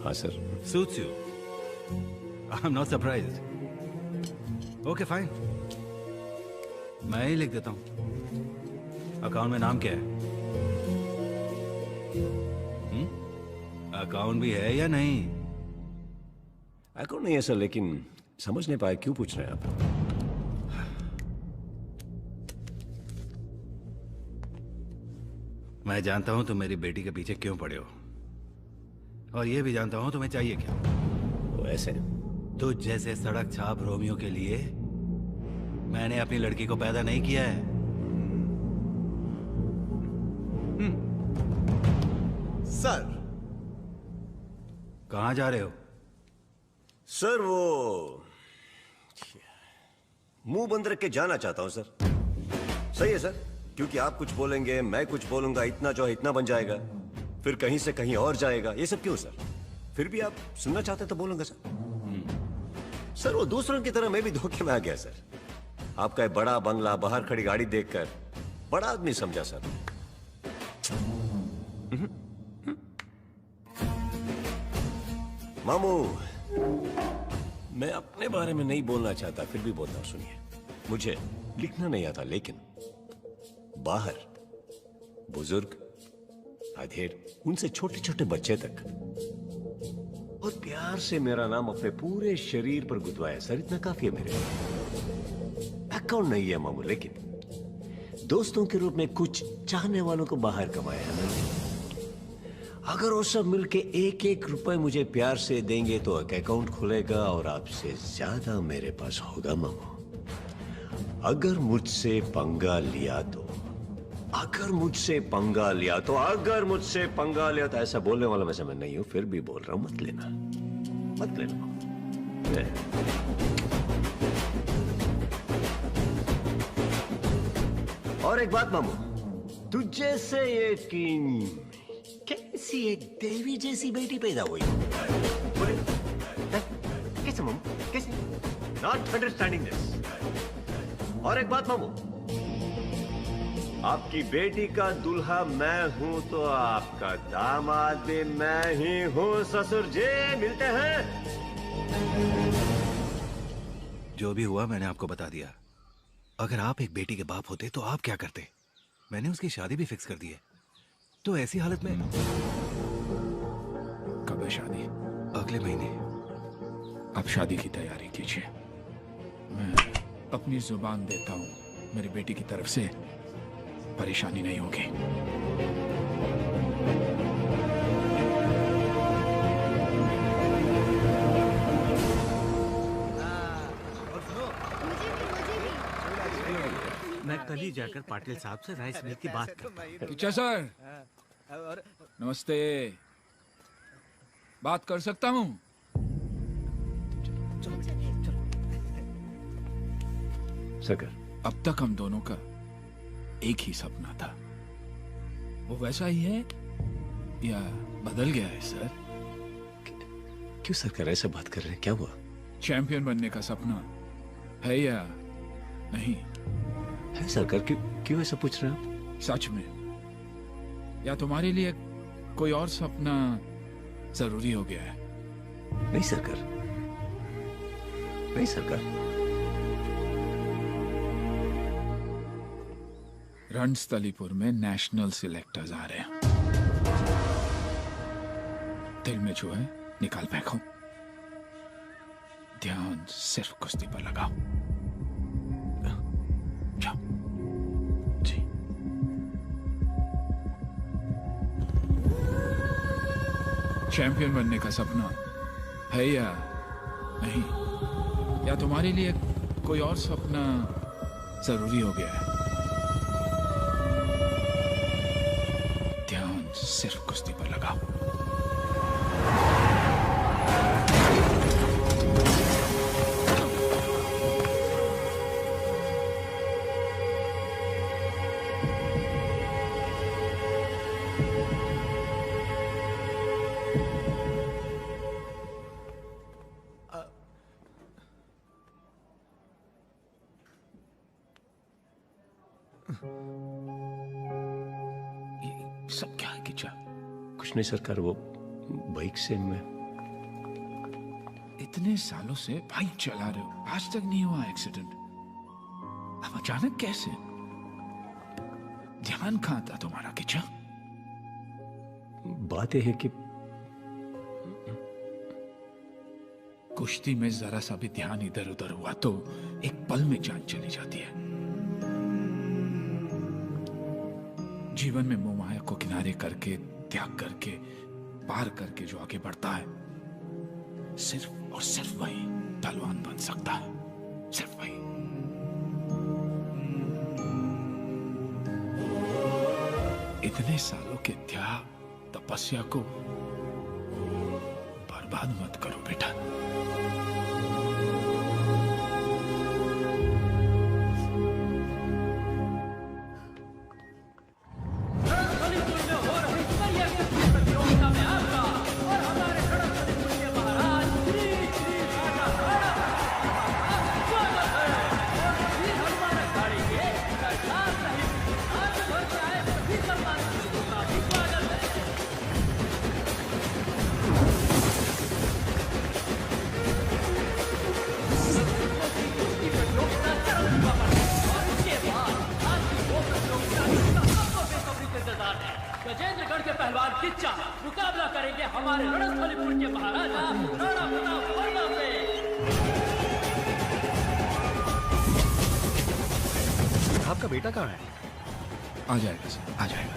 हाँ sir. Suits you. I am not surprised. Okay fine, मैं ही लिख देता हूं। अकाउंट में नाम क्या है? अकाउंट भी है या नहीं? अकाउंट नहीं है सर, लेकिन समझ नहीं पाए क्यों पूछ रहे हैं आप? मैं जानता हूं तुम मेरी बेटी के पीछे क्यों पड़े हो, और ये भी जानता हूं तुम्हें चाहिए क्या। वो ऐसे तुझ जैसे सड़क छाप रोमियो के लिए मैंने अपनी लड़की को पैदा नहीं किया है। सर। कहां जा रहे हो? सर वो मुंह बंद रख के जाना चाहता हूं सर। सही है सर, क्योंकि आप कुछ बोलेंगे मैं कुछ बोलूंगा, इतना जो है इतना बन जाएगा, फिर कहीं से कहीं और जाएगा। ये सब क्यों सर? फिर भी आप सुनना चाहते तो बोलूंगा सर। सर वो दूसरों की तरह मैं भी धोखे में आ गया सर। आपका एक बड़ा बंगला, बाहर खड़ी गाड़ी देखकर बड़ा आदमी समझा सर। मामू, मैं अपने बारे में नहीं बोलना चाहता, फिर भी बोलता हूं। सुनिए, मुझे लिखना नहीं आता, लेकिन बाहर बुजुर्ग, अधेड़, उनसे छोटे छोटे बच्चे तक बहुत प्यार से मेरा नाम अपने पूरे शरीर पर गुदवाया सर। इतना काफी है मेरे लिए। अकाउंट नहीं है मामू, लेकिन दोस्तों के रूप में कुछ चाहने वालों को बाहर कमाया है मैंने। अगर वो सब मिलके एक एक रुपए मुझे प्यार से देंगे तो एक अकाउंट खुलेगा और आपसे ज्यादा मेरे पास होगा मामू। अगर मुझसे पंगा लिया तो अगर मुझसे पंगा लिया तो ऐसा बोलने वाला वैसे मैं नहीं हूं, फिर भी बोल रहा हूं, मत लेना। और एक बात मामू, तुझे से ये कैसी एक देवी जैसी बेटी पैदा हुई? बोले कैसे मामू, कैसे? Not understanding this. और एक बात मामू, आपकी बेटी का दूल्हा मैं हूं तो आपका दामाद भी मैं ही हूं। ससुर जी मिलते हैं। जो भी हुआ मैंने आपको बता दिया। अगर आप एक बेटी के बाप होते तो आप क्या करते? मैंने उसकी शादी भी फिक्स कर दी है। तो ऐसी हालत में कब है शादी? अगले महीने। आप शादी की तैयारी कीजिए। मैं अपनी जुबान देता हूं, मेरी बेटी की तरफ से परेशानी नहीं होगी। मैं कल ही जाकर पाटिल साहब से राइस मिल की बात करता हूं। टीचर सर, नमस्ते। बात कर सकता हूं? सकर, अब तक हम दोनों का एक ही सपना था, वो वैसा ही है या बदल गया है सर? क्यों सरकार ऐसा बात कर रहे हैं? क्या हुआ? चैंपियन बनने का सपना है या नहीं? है सरकार। क्यों ऐसा पूछ रहे हैं? सच में, या तुम्हारे लिए कोई और सपना जरूरी हो गया है? नहीं सरकार, नहीं सरकार। रणस्थलीपुर में नेशनल सिलेक्टर्स आ रहे हैं। दिल में जो है निकाल फेंको, ध्यान सिर्फ कुश्ती पर लगाओ। जाओ। जी। चैंपियन बनने का सपना है या नहीं? या तुम्हारे लिए कोई और सपना जरूरी हो गया है? ध्यान सिर्फ कुश्ती पर लगाओ। सब क्या है किचा? कुछ नहीं सरकार, वो बाइक से मैं इतने सालों से बाइक चला रहे हो, आज तक नहीं हुआ एक्सीडेंट, अब अचानक कैसे? ध्यान कहां था तुम्हारा किचा? बात यह है कि कुश्ती में जरा सा भी ध्यान इधर उधर हुआ तो एक पल में जान चली जाती है। जीवन में मोह माया को किनारे करके, त्याग करके, पार करके जो आगे बढ़ता है, सिर्फ और सिर्फ वही पहलवान बन सकता है। सिर्फ वही। इतने सालों के त्याग, तपस्या को बर्बाद मत करो बेटा। गजेंद्रगढ़ के पहलवान किच्चा मुकाबला करेंगे हमारे रणस्थलीपुर के महाराजा राणा प्रताप वर्मा से। आपका बेटा कहाँ है? आ जाएगा सर, आ जाएगा।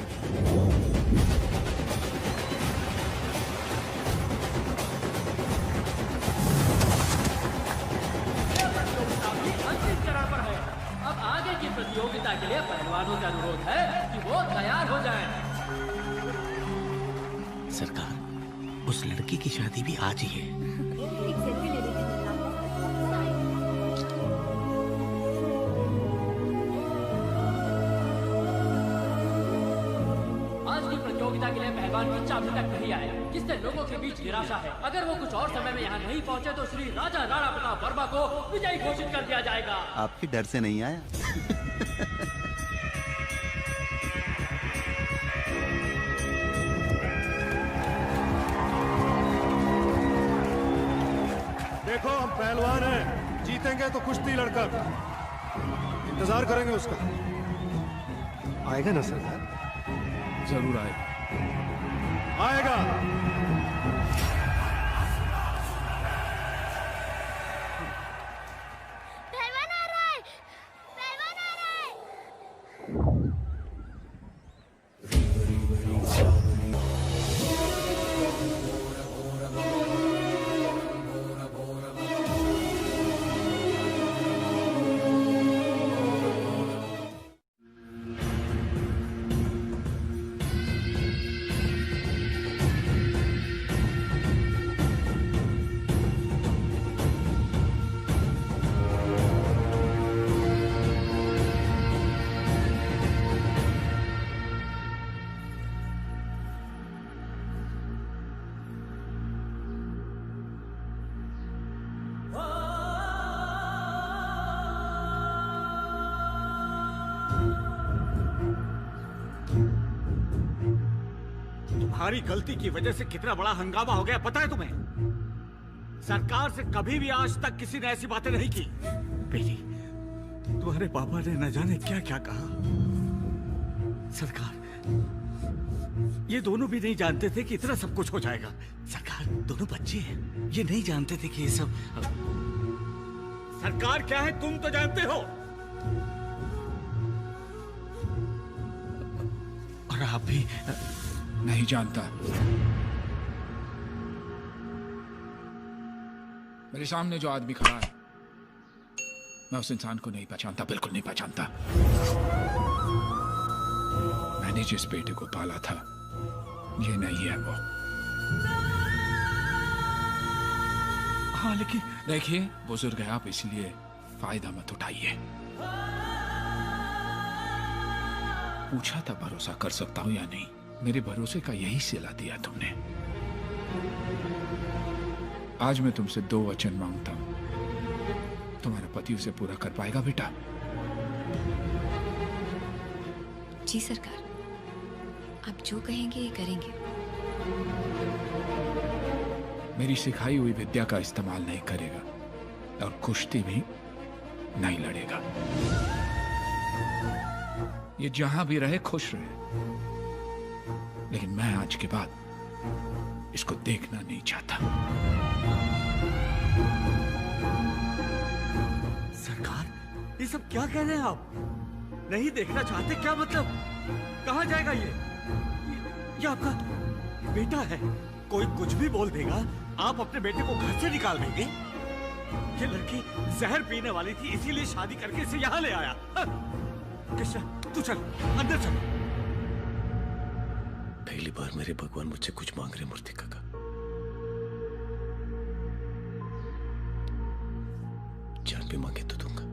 अंतिम चरण पर है। अब प्रतियोगिता के लिए पहलवानों से अनुरोध है कि वो तैयार हो जाएं। सरकार, उस लड़की की शादी भी आज ही है। प्रतियोगिता के लिए पहलवान की चाबी तक नहीं आया, जिससे लोगों के बीच निराशा है। अगर वो कुछ और समय में यहाँ नहीं पहुँचे तो श्री राजा राणा प्रताप वर्मा को विजयी घोषित कर दिया जाएगा। आपके डर से नहीं आया। देखो, हम पहलवान हैं, जीतेंगे तो कुश्ती लड़कर। इंतजार करेंगे उसका। आएगा ना सरदार? जरूर आएगा। आएगा। पहलवान आ रहा है, पहलवान आ रहा है। तुम्हारी गलती की वजह से कितना बड़ा हंगामा हो गया पता है तुम्हें? सरकार से कभी भी आज तक किसी ने ऐसी बातें नहीं की। बेटी, तुम्हारे पापा ने न जाने क्या क्या कहा। सरकार, ये दोनों भी नहीं जानते थे कि इतना सब कुछ हो जाएगा। सरकार, दोनों बच्चे हैं, ये नहीं जानते थे कि ये सब। सरकार क्या है तुम तो जानते हो, और आप भी नहीं जानता। मेरे सामने जो आदमी खड़ा है, मैं उस इंसान को नहीं पहचानता, बिल्कुल नहीं पहचानता। मैंने जिस बेटे को पाला था, ये नहीं है वो। हाँ, लेकिन देखिए, बुजुर्ग है आप, इसलिए फायदा मत उठाइए। पूछा था भरोसा कर सकता हूं या नहीं। मेरे भरोसे का यही सिला दिया तुमने। आज मैं तुमसे 2 वचन मांगता हूं। तुम्हारा पति उसे पूरा कर पाएगा बेटा? जी सरकार, आप जो कहेंगे ये करेंगे। मेरी सिखाई हुई विद्या का इस्तेमाल नहीं करेगा और कुश्ती भी नहीं लड़ेगा। ये जहां भी रहे खुश रहे, लेकिन मैं आज के बाद इसको देखना नहीं चाहता। सरकार, ये सब क्या कह रहे हैं आप? नहीं देखना चाहते क्या मतलब? कहां जाएगा ये आपका बेटा है, कोई कुछ भी बोल देगा, आप अपने बेटे को घर से निकाल देंगे? ये लड़की जहर पीने वाली थी, इसीलिए शादी करके इसे यहाँ ले आया। कृष्णा, तू चल अंदर चल। पहली बार मेरे भगवान मुझसे कुछ मांग रहे मूर्ति काका। जान भी मांगे तो दूंगा।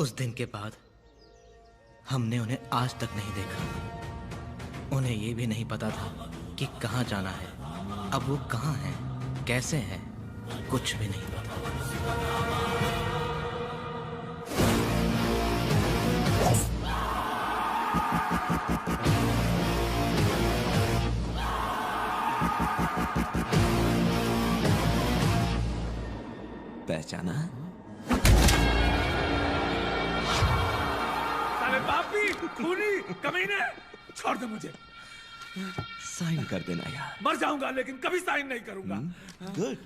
उस दिन के बाद हमने उन्हें आज तक नहीं देखा। उन्हें ये भी नहीं पता था कि कहाँ जाना है। अब वो कहाँ हैं, कैसे हैं, कुछ भी नहीं पता। पहचाना? साले पापी, खूनी, कमीने, छोड़ दे मुझे। साइन कर देना यार। मर जाऊंगा लेकिन कभी साइन नहीं करूंगा। गुड।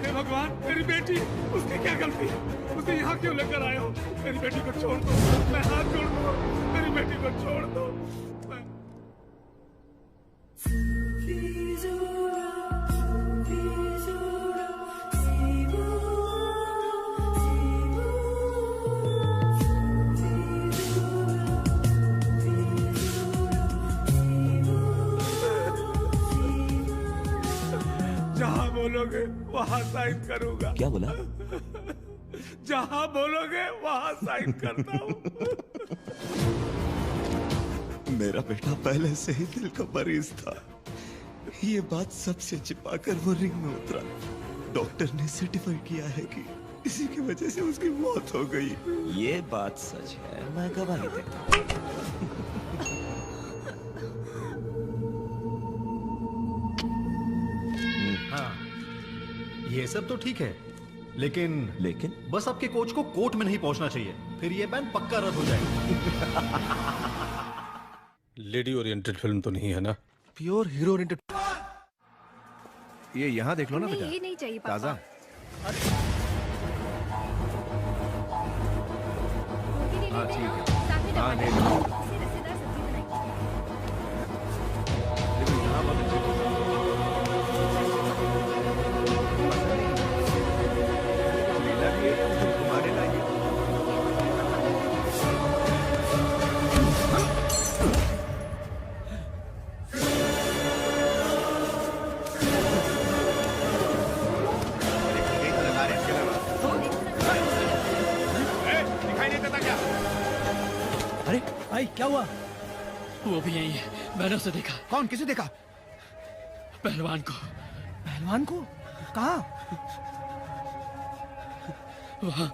हे भगवान, मेरी बेटी, उसकी क्या गलती है? उसे यहाँ क्यों लेकर आए हो? मेरी बेटी को छोड़ दो, मैं हाथ जोड़ दूँ। मेरी बेटी को छोड़ दो। जहाँ बोलोगे वहाँ साइन करूंगा। क्या बोला? जहाँ बोलोगे वहाँ साइन करता हूँ। मेरा बेटा पहले से ही दिल का मरीज था। ये बात सबसे छिपाकर वो रिंग में उतरा। डॉक्टर ने सर्टिफाई किया है कि इसी की वजह से उसकी मौत हो गई। ये बात सच है, मैं गवाही देता हूँ। हाँ, ये सब तो ठीक है, लेकिन बस आपके कोच को कोर्ट में नहीं पहुंचना चाहिए, फिर ये बैन पक्का रद्द हो जाएगा। लेडी ओरिएंटेड फिल्म तो नहीं है ना? Pure hero oriented. ये यहाँ देख लो ना बेटा। ये नहीं चाहिए पापा। ताजा। हाँ ठीक है। हाँ ले लो। भाई क्या हुआ? वो भी यही है, मैंने उसे देखा। कौन? किसे देखा? पहलवान को। पहलवान को? कहाँ? वहाँ।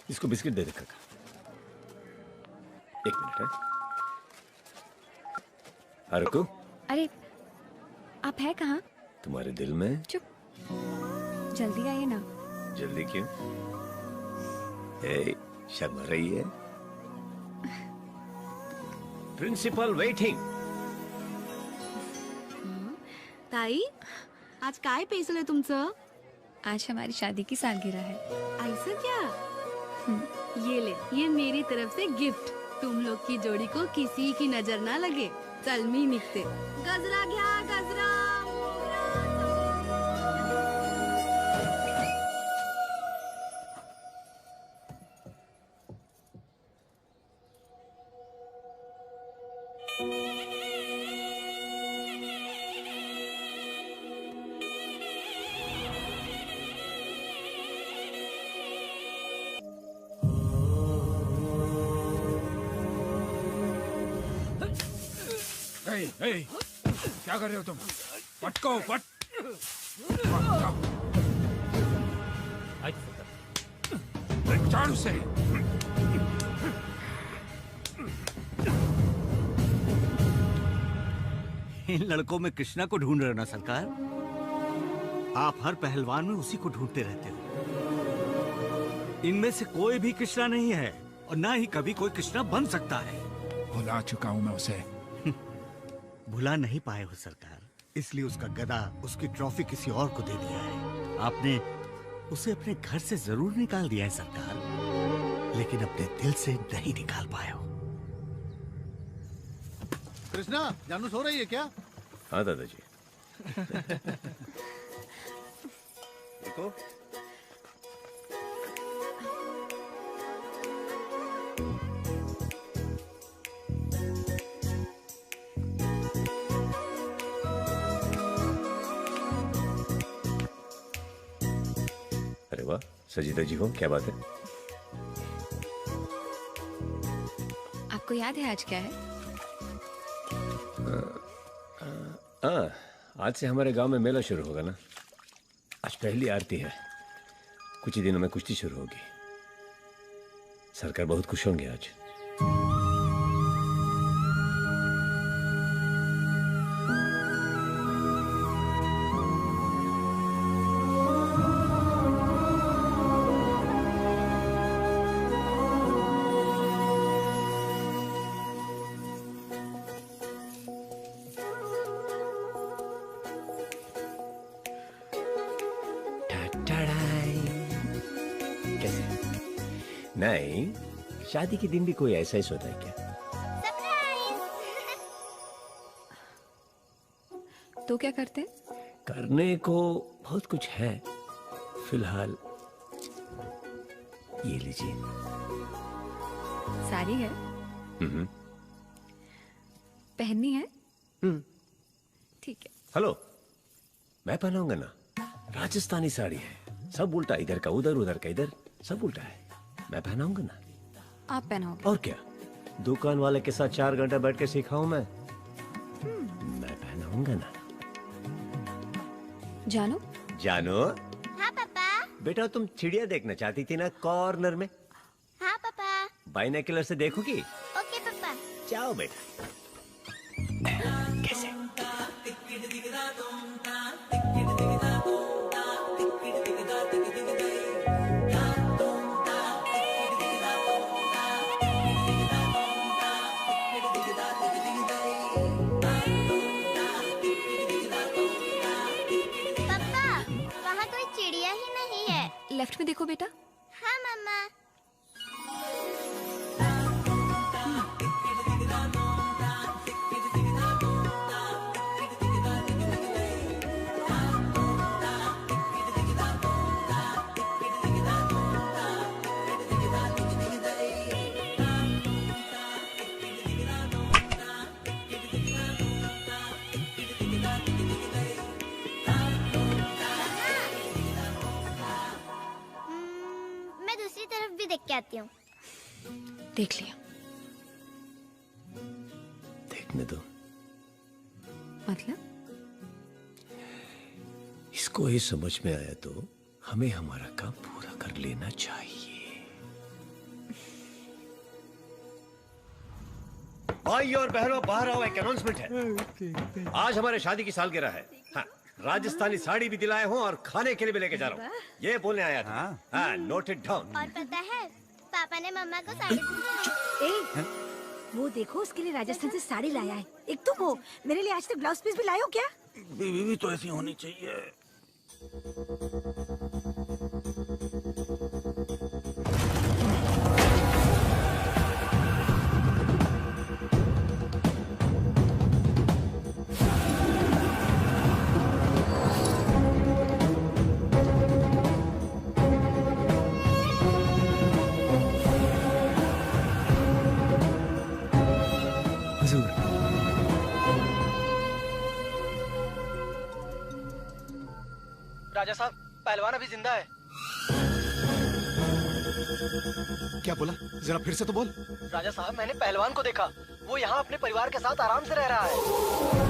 इसको बिस्किट दे दे काका। एक मिनट है। हारुको, अरे आप है कहाँ? तुम्हारे दिल में। चुप, जल्दी आइए ना। जल्दी क्यों? शर्मा रही है? Principal waiting. ताई, आज काय पेसलंय तुमचं? आज हमारी शादी की सालगिरह है। ऐसा क्या? ये ले, ये मेरी तरफ से गिफ्ट। तुम लोग की जोड़ी को किसी की नजर ना लगे। चल मी निघते। गजरा घ्या, गजरा। क्या कर रहे हो तुम? पटको पट। झाड़ू से। इन लड़कों में कृष्णा को ढूंढ रहे हो ना सरकार? आप हर पहलवान में उसी को ढूंढते रहते हो। इनमें से कोई भी कृष्णा नहीं है और ना ही कभी कोई कृष्णा बन सकता है। भुला चुका हूं मैं उसे। भुला नहीं पाए हो सरकार, इसलिए उसका गदा, उसकी ट्रॉफी किसी और को दे दिया है। आपने उसे अपने घर से जरूर निकाल दिया है सरकार, लेकिन अपने दिल से नहीं निकाल पाए हो। कृष्णा, जानू सो रही है क्या? हाँ दादाजी। देखो अरे वाह सजीदा जी हो, क्या बात है? आपको याद है आज क्या है? आज से हमारे गांव में मेला शुरू होगा ना। आज पहली आरती है, कुछ ही दिनों में कुश्ती शुरू होगी। सरकार बहुत खुश होंगे आज। नहीं, शादी के दिन भी कोई ऐसा ही सोता है क्या? तो क्या करते हैं? करने को बहुत कुछ है। फिलहाल ये लीजिए। साड़ी है? पहननी है? ठीक है। हेलो, मैं पहनाऊंगा ना। राजस्थानी साड़ी है, सब उल्टा, इधर का उधर, उधर का इधर, सब उल्टा है। मैं पहनाऊंगा ना। आप पहनाओगे? और क्या, दुकान वाले के साथ 4 घंटा बैठ के सिखाऊं मैं? मैं पहनाऊंगा ना। जानो? जानो? हाँ पापा। बेटा तुम चिड़िया देखना चाहती थी ना कॉर्नर में? हाँ पापा। बाइनोकुलर से देखोगी? ओके पापा। जाओ बेटा। कैसे? लेफ्ट में देखो बेटा। हाँ मम्मा। आती हूँ। देख लिया। देखने दो। मतलब? इसको ही समझ में आया तो हमें हमारा काम पूरा कर लेना चाहिए। भाई और बहनों, बाहर आओ, एक अनाउंसमेंट है। आज हमारे शादी की सालगिरह है। हाँ, राजस्थानी साड़ी भी दिलाए हूँ और खाने के लिए भी लेके जा रहा हूँ। ये बोलने आया था। हाँ, नोट इट डाउन। और पता है, पापा ने मम्मा को साड़ी वो देखो, उसके लिए राजस्थान से साड़ी लाया है। एक तुम हो, मेरे लिए आज तक ब्लाउज पीस भी लाए हो क्या? बीवी भी तो ऐसी होनी चाहिए। राजा साहब, पहलवान अभी जिंदा है। क्या बोला? जरा फिर से तो बोल। राजा साहब, मैंने पहलवान को देखा। वो यहाँ अपने परिवार के साथ आराम से रह रहा है।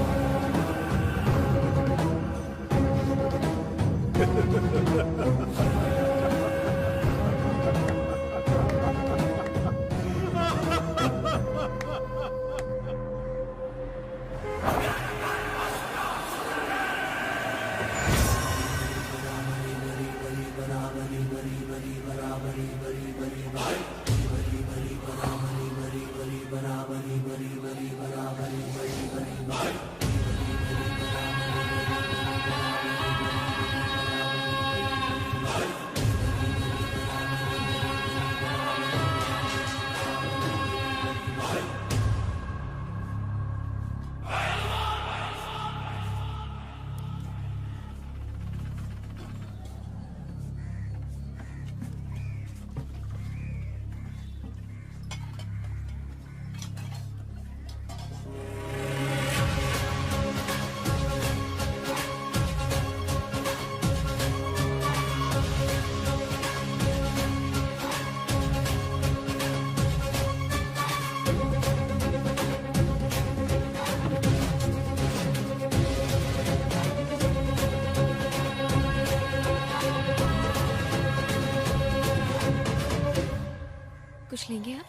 कुछ लेंगे आप?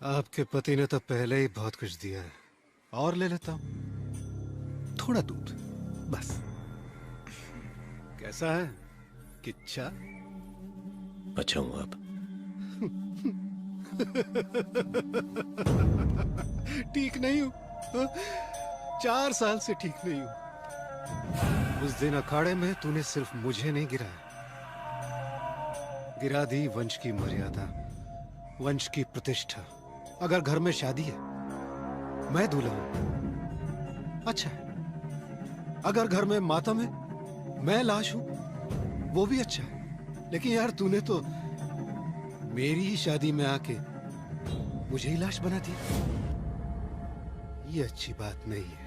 आपके पति ने तो पहले ही बहुत कुछ दिया है, और ले लेता हूं। थोड़ा दूध बस। कैसा है किच्छा? अच्छा हूं आप? ठीक नहीं हूं, 4 साल से ठीक नहीं हूं। उस दिन अखाड़े में तूने सिर्फ मुझे नहीं गिराया, गिरा दी वंश की मर्यादा, वंश की प्रतिष्ठा। अगर घर में शादी है, मैं दूल्हा हूं, अच्छा है। अगर घर में मातम है, मैं लाश हूं, वो भी अच्छा है। लेकिन यार तूने तो मेरी ही शादी में आके मुझे ही लाश बना दिया। ये अच्छी बात नहीं है।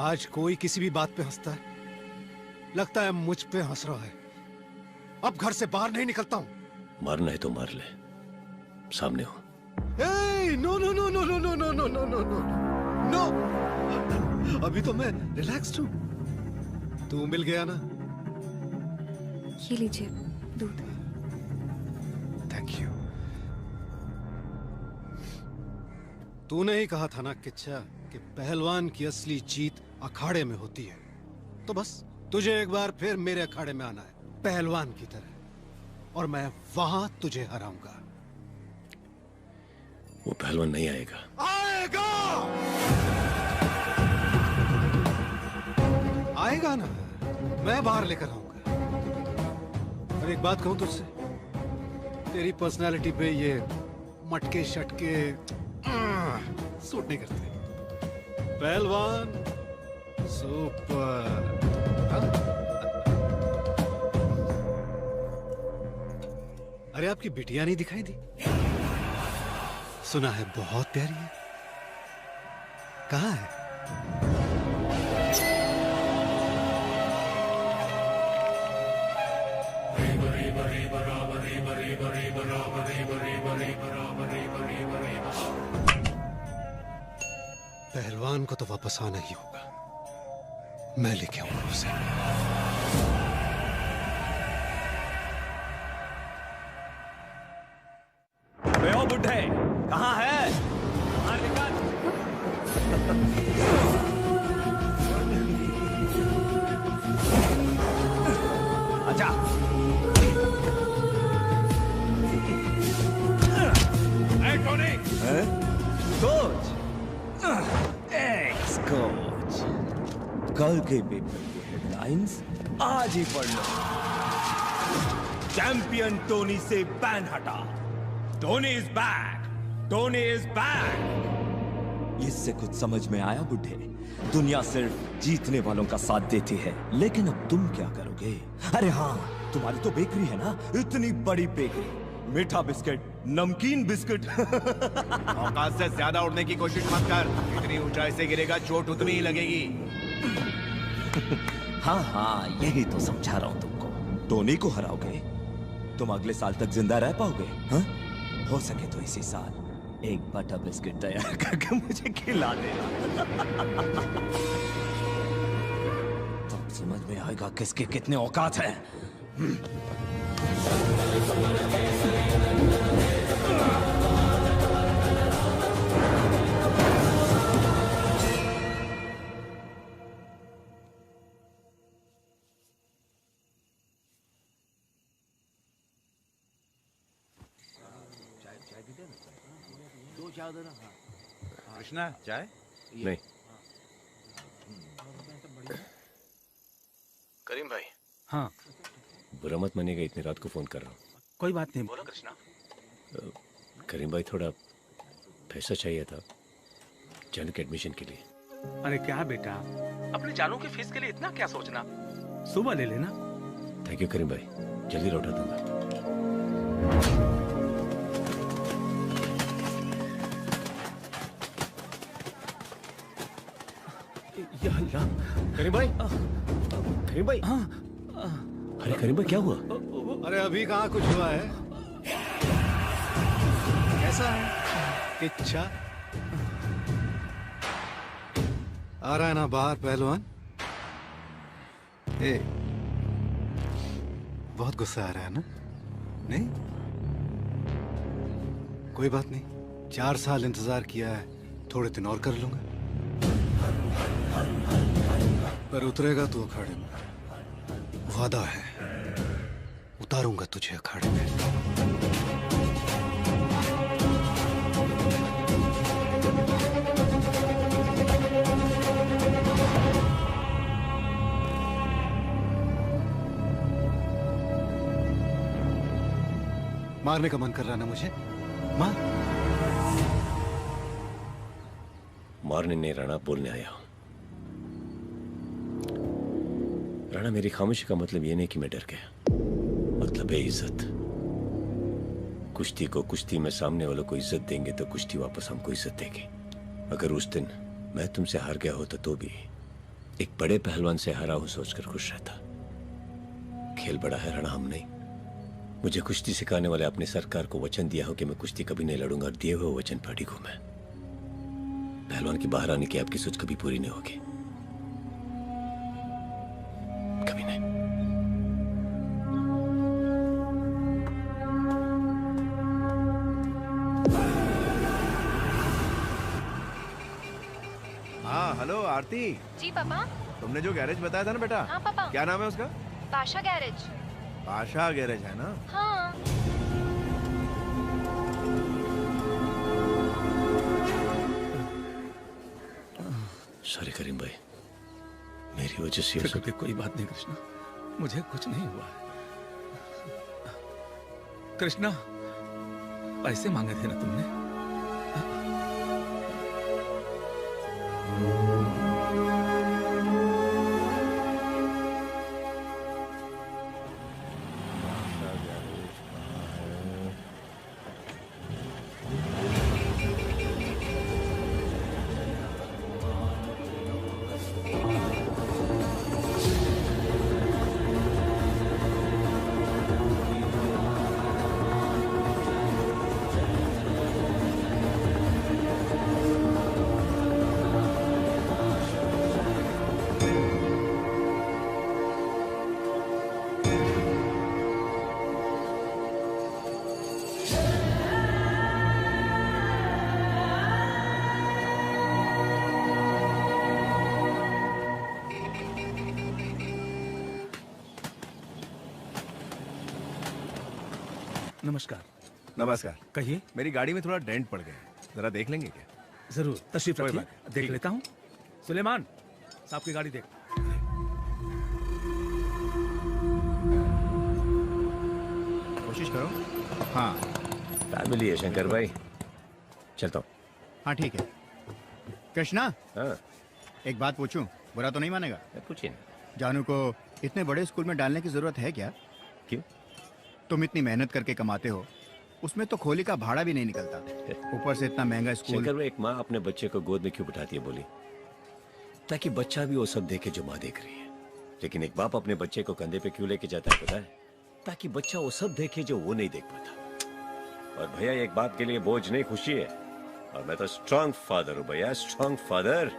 आज कोई किसी भी बात पे हंसता है, लगता है मुझ पे हंस रहा है। अब घर से बाहर नहीं निकलता हूं। मरना है तो मर ले, सामने हो। No no no no no no no no no no no no, अभी तो मैं रिलैक्स्ड हूं। तू मिल गया ना? ये लीजिए दूध। Thank you. तूने ही कहा था ना किच्छा कि पहलवान की असली जीत अखाड़े में होती है। तो बस तुझे एक बार फिर मेरे अखाड़े में आना है, पहलवान की तरह, और मैं वहां तुझे हराऊंगा। वो पहलवान नहीं आएगा। आएगा, आएगा ना, मैं बाहर लेकर आऊंगा। और एक बात कहूं तुझसे, तेरी पर्सनालिटी पे ये मटके शटके सूट नहीं करते। पहलवान सुपर। अरे आपकी बिटिया नहीं दिखाई दी? सुना है बहुत प्यारी है। कहाँ है? पहलवान को तो वापस आना ही होगा। मैं लेके आऊंगा उसे। ओ बुड्ढे, कहाँ है? बाहर निकल। अच्छा। Hey, Tony! Coach, x coach, कल के पेपर की हेडलाइंस आज ही पढ़ लो। चैंपियन टोनी से बैन हटा। Tony is back, Tony is back. इससे कुछ समझ में आया बुड्ढे? दुनिया सिर्फ जीतने वालों का साथ देती है, लेकिन अब तुम क्या करोगे? अरे हाँ, तुम्हारी तो बेकरी है ना, इतनी बड़ी बेकरी, मीठा बिस्किट, नमकीन बिस्किट। औकात से ज्यादा उड़ने की कोशिश मत कर, इतनी ऊंचाई से गिरेगा चोट उतनी ही लगेगी। हाँ हाँ, यही तो समझा रहा हूँ तुमको। टोनी को हराओगे, तुम अगले साल तक जिंदा रह पाओगे? हाँ? हो सके तो इसी साल एक बटर बिस्किट तैयार करके मुझे खिला देना। तब समझ में आएगा किसके कितने औकात है। कृष्णा, चाय? नहीं। करीम भाई। हाँ। बुरा मत मानिएगा, इतनी रात को फोन कर रहा हूँ। कोई बात नहीं, बोलो कृष्णा। करीम भाई, थोड़ा पैसा चाहिए था जानू के एडमिशन के लिए। अरे क्या बेटा, अपने जानू की फीस के लिए इतना क्या सोचना, सुबह ले लेना। थैंक यू करीम भाई, जल्दी लौटा दूंगा। करीम भाई, करीम भाई। अरे करीम भाई, क्या हुआ? अरे अभी कहाँ कुछ हुआ है। कैसा है किच्छा? आ रहा है ना बाहर पहलवान? बहुत गुस्सा आ रहा है ना? नहीं? कोई बात नहीं, 4 साल इंतजार किया है, थोड़े दिन और कर लूंगा। पर उतरेगा तू अखाड़े में, वादा है, उतारूंगा तुझे अखाड़े में। मारने का मन कर रहा ना मुझे? मार। मारने नहीं राणा, बोलने आया हूं। राणा, मेरी खामोशी का मतलब ये नहीं कि मैं डर गया, मतलब है इज्जत। कुश्ती को कुश्ती में सामने वालों को इज्जत देंगे तो कुश्ती वापस हमको इज्जत देगी। अगर उस दिन मैं तुमसे हार गया होता तो भी एक बड़े पहलवान से हारा हूं सोचकर खुश रहता। खेल बड़ा है राणा, हम नहीं। मुझे कुश्ती सिखाने वाले अपने सरकार को वचन दिया हो कि मैं कुश्ती कभी नहीं लड़ूंगा, और दिए हुए वचन पर अडिग हूं मैं। पहलवान की बाहर आने की आपकी सोच कभी पूरी नहीं होगी, कभी नहीं। हाँ हेलो आरती। जी पापा। तुमने जो गैरेज बताया था ना बेटा। हाँ पापा। क्या नाम है उसका? पाशा गैरेज। पाशा गैरेज है ना? हाँ। सॉरी करीम भाई, मेरी वजह से ये सब। कोई बात नहीं कृष्णा, मुझे कुछ नहीं हुआ। कृष्णा, पैसे मांगे थे ना तुमने? नमस्कार। नमस्कार। कहिए। मेरी गाड़ी में थोड़ा डेंट पड़ गया है, जरा देख लेंगे क्या? जरूर, तशरीफ कोई रखिए, बात नहीं। देख ठीक। लेता हूँ। सुलेमान, साहब की गाड़ी देख। कोशिश करो। हाँ फैमिली है शंकर भाई, चलता हूँ। हाँ ठीक है। कृष्णा, हाँ एक बात पूछूं, बुरा तो नहीं मानेगा? पूछिए। जानू को इतने बड़े स्कूल में डालने की जरूरत है क्या? क्यों? तुम इतनी मेहनत करके कमाते हो, उसमें तो खोली का भाड़ा भी नहीं निकलता, ऊपर से इतना महंगा स्कूल। शंकर भाई, एक माँ अपने बच्चे को गोद में क्यों बिठाती है बोली? ताकि बच्चा भी वो सब देखे जो माँ देख रही है। लेकिन एक बाप अपने बच्चे को कंधे पे क्यों लेके जाता है पता है? ताकि बच्चा वो सब देखे जो वो नहीं देख पाता। और भैया, एक बाप के लिए बोझ नहीं, खुशी है। और मैं तो स्ट्रॉन्ग फादर हूँ भैया, स्ट्रॉन्ग फादर।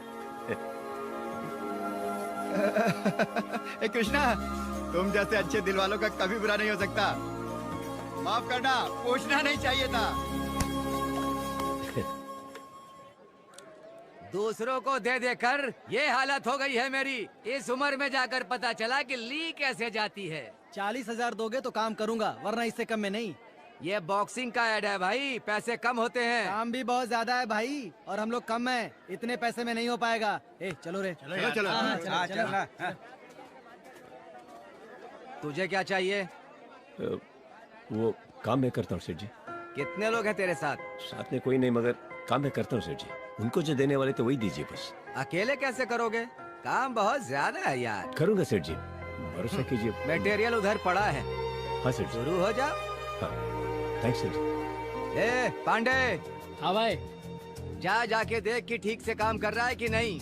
कृष्णा, तुम जैसे अच्छे दिल वालों का कभी बुरा नहीं हो सकता। माफ करना, पूछना नहीं चाहिए था। दूसरों को दे देकर ये हालत हो गई है मेरी। इस उम्र में जाकर पता चला कि ली कैसे जाती है। 40,000 दोगे तो काम करूंगा, वरना इससे कम में नहीं। ये बॉक्सिंग का ऐड है भाई, पैसे कम होते हैं। काम भी बहुत ज्यादा है भाई, और हम लोग कम हैं, इतने पैसे में नहीं हो पाएगा। ए चलो रे, चलो चलो। हाँ, चलो। तुझे क्या चाहिए? वो काम मैं करता हूँ सेठ जी। कितने लोग हैं तेरे साथ? साथ में कोई नहीं, मगर काम मैं करता हूँ सेठ जी। उनको जो देने वाले थे वही दीजिए बस। अकेले कैसे करोगे? काम बहुत ज्यादा है यार। करूंगा सेठ जी, भरोसा कीजिए। मटेरियल उधर पड़ा है। हाँ सेठ जी। शुरू हो जा। हाँ, थैंक्स सेठ जी। ए पांडे। हाँ भाई। जाके देख कि ठीक से काम कर रहा है कि नहीं।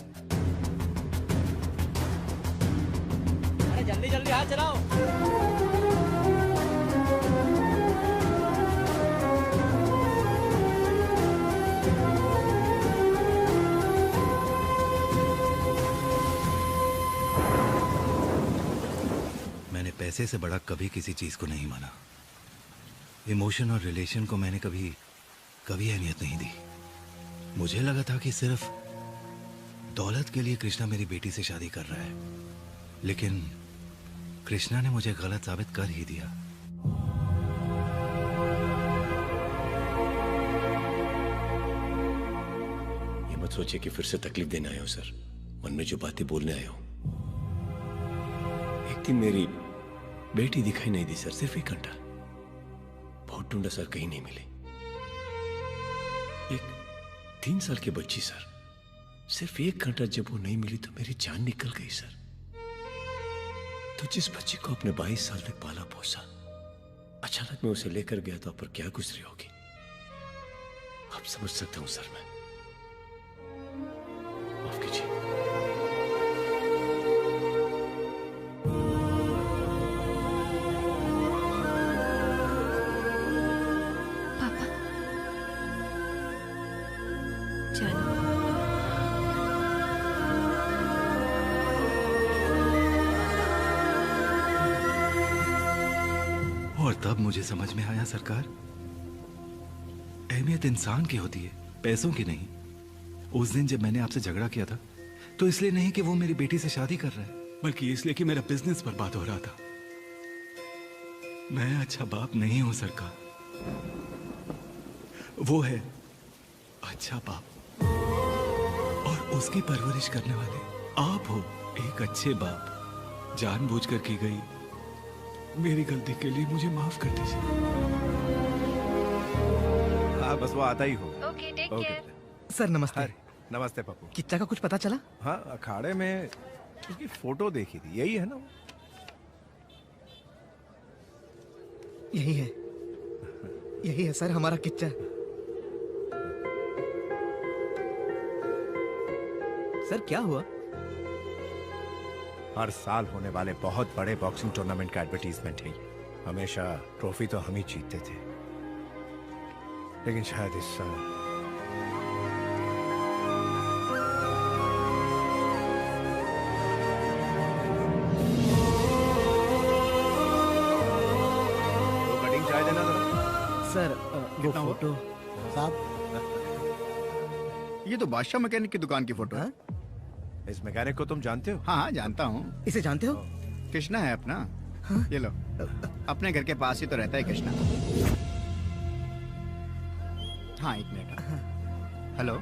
अरे जल्दी जल्दी हाथ चलाओ। मैंने पैसे से बड़ा कभी किसी चीज को नहीं माना। इमोशन और रिलेशन को मैंने कभी कभी अहमियत नहीं दी। मुझे लगा था कि सिर्फ दौलत के लिए कृष्णा मेरी बेटी से शादी कर रहा है, लेकिन कृष्णा ने मुझे गलत साबित कर ही दिया। ये मत सोचिए कि फिर से तकलीफ देने आया हूं सर। मन में जो बातें बोलने आया हूं। एक दिन मेरी बेटी दिखाई नहीं दी सर, सिर्फ 1 घंटा। बहुत ढूंढा सर, कहीं नहीं मिली। एक 3 साल की बच्ची सर, सिर्फ 1 घंटा जब वो नहीं मिली तो मेरी जान निकल गई सर। तो जिस बच्ची को अपने 22 साल तक पाला पोसा, अचानक मैं उसे लेकर गया तो पर क्या गुजरी होगी अब समझ सकता हूं सर। मैं माफ कीजिए। पापा चलो। और तब मुझे समझ में आया सरकार, अहमियत इंसान की होती है, पैसों की नहीं। उस दिन जब मैंने आपसे झगड़ा किया था तो इसलिए नहीं कि वो मेरी बेटी से शादी कर रहा है, बल्कि इसलिए कि मेरा बिजनेस बर्बाद हो रहा था। मैं अच्छा बाप नहीं हूं सरकार, वो है अच्छा बाप, और उसकी परवरिश करने वाले आप हो एक अच्छे बाप। जानबूझकर की गई मेरी गलती के लिए मुझे माफ कर दीजिए। हाँ बस वो आता ही हो। Okay, take care. सर नमस्ते। नमस्ते पप्पू। किच्चा का कुछ पता चला? हाँ, अखाड़े में उसकी फोटो देखी थी, यही है ना? यही है सर हमारा किच्चा। सर क्या हुआ? हर साल होने वाले बहुत बड़े बॉक्सिंग टूर्नामेंट का एडवर्टीजमेंट है ये। हमेशा ट्रॉफी तो हम ही जीतते थे, लेकिन शायद इस साल सर वो फोटो साहब, ये तो बादशाह मैकेनिक की दुकान की फोटो है। इस मैकेनिक को तुम जानते हो? हाँ जानता हूँ। इसे जानते हो? कृष्णा है अपना। ये लो, अपने घर के पास ही तो रहता है कृष्णा। हाँ 1 मिनट। हेलो,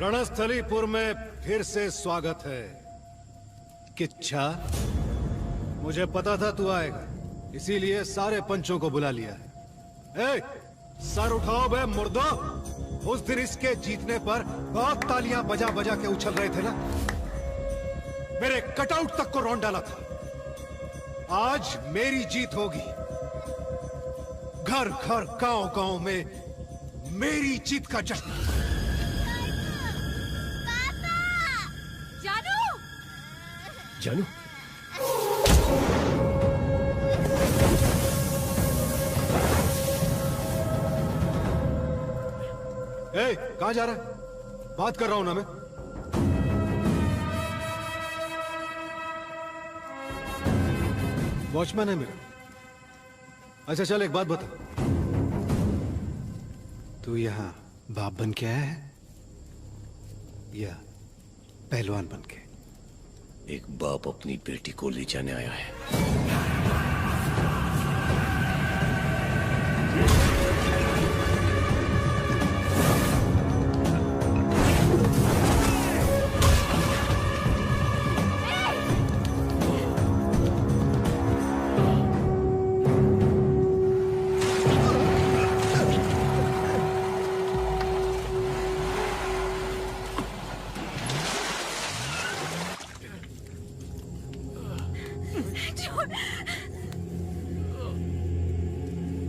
रणस्थलीपुर में फिर से स्वागत है। किच्छा, मुझे पता था तू आएगा, इसीलिए सारे पंचों को बुला लिया है। ए, सर उठाओ बे मुर्दो। उस दिन इसके जीतने पर बहुत तालियां बजा बजा के उछल रहे थे ना, मेरे कटआउट तक को रौंद डाला था। आज मेरी जीत होगी। घर घर गांव गांव में मेरी जीत का जश्न। जानू, ए, कहां जा रहा है? बात कर रहा हूं ना मैं। वॉचमैन है मेरा। अच्छा चल एक बात बता, तू यहाँ बाप बन के आया है या पहलवान बन के? एक बाप अपनी बेटी को ले जाने आया है।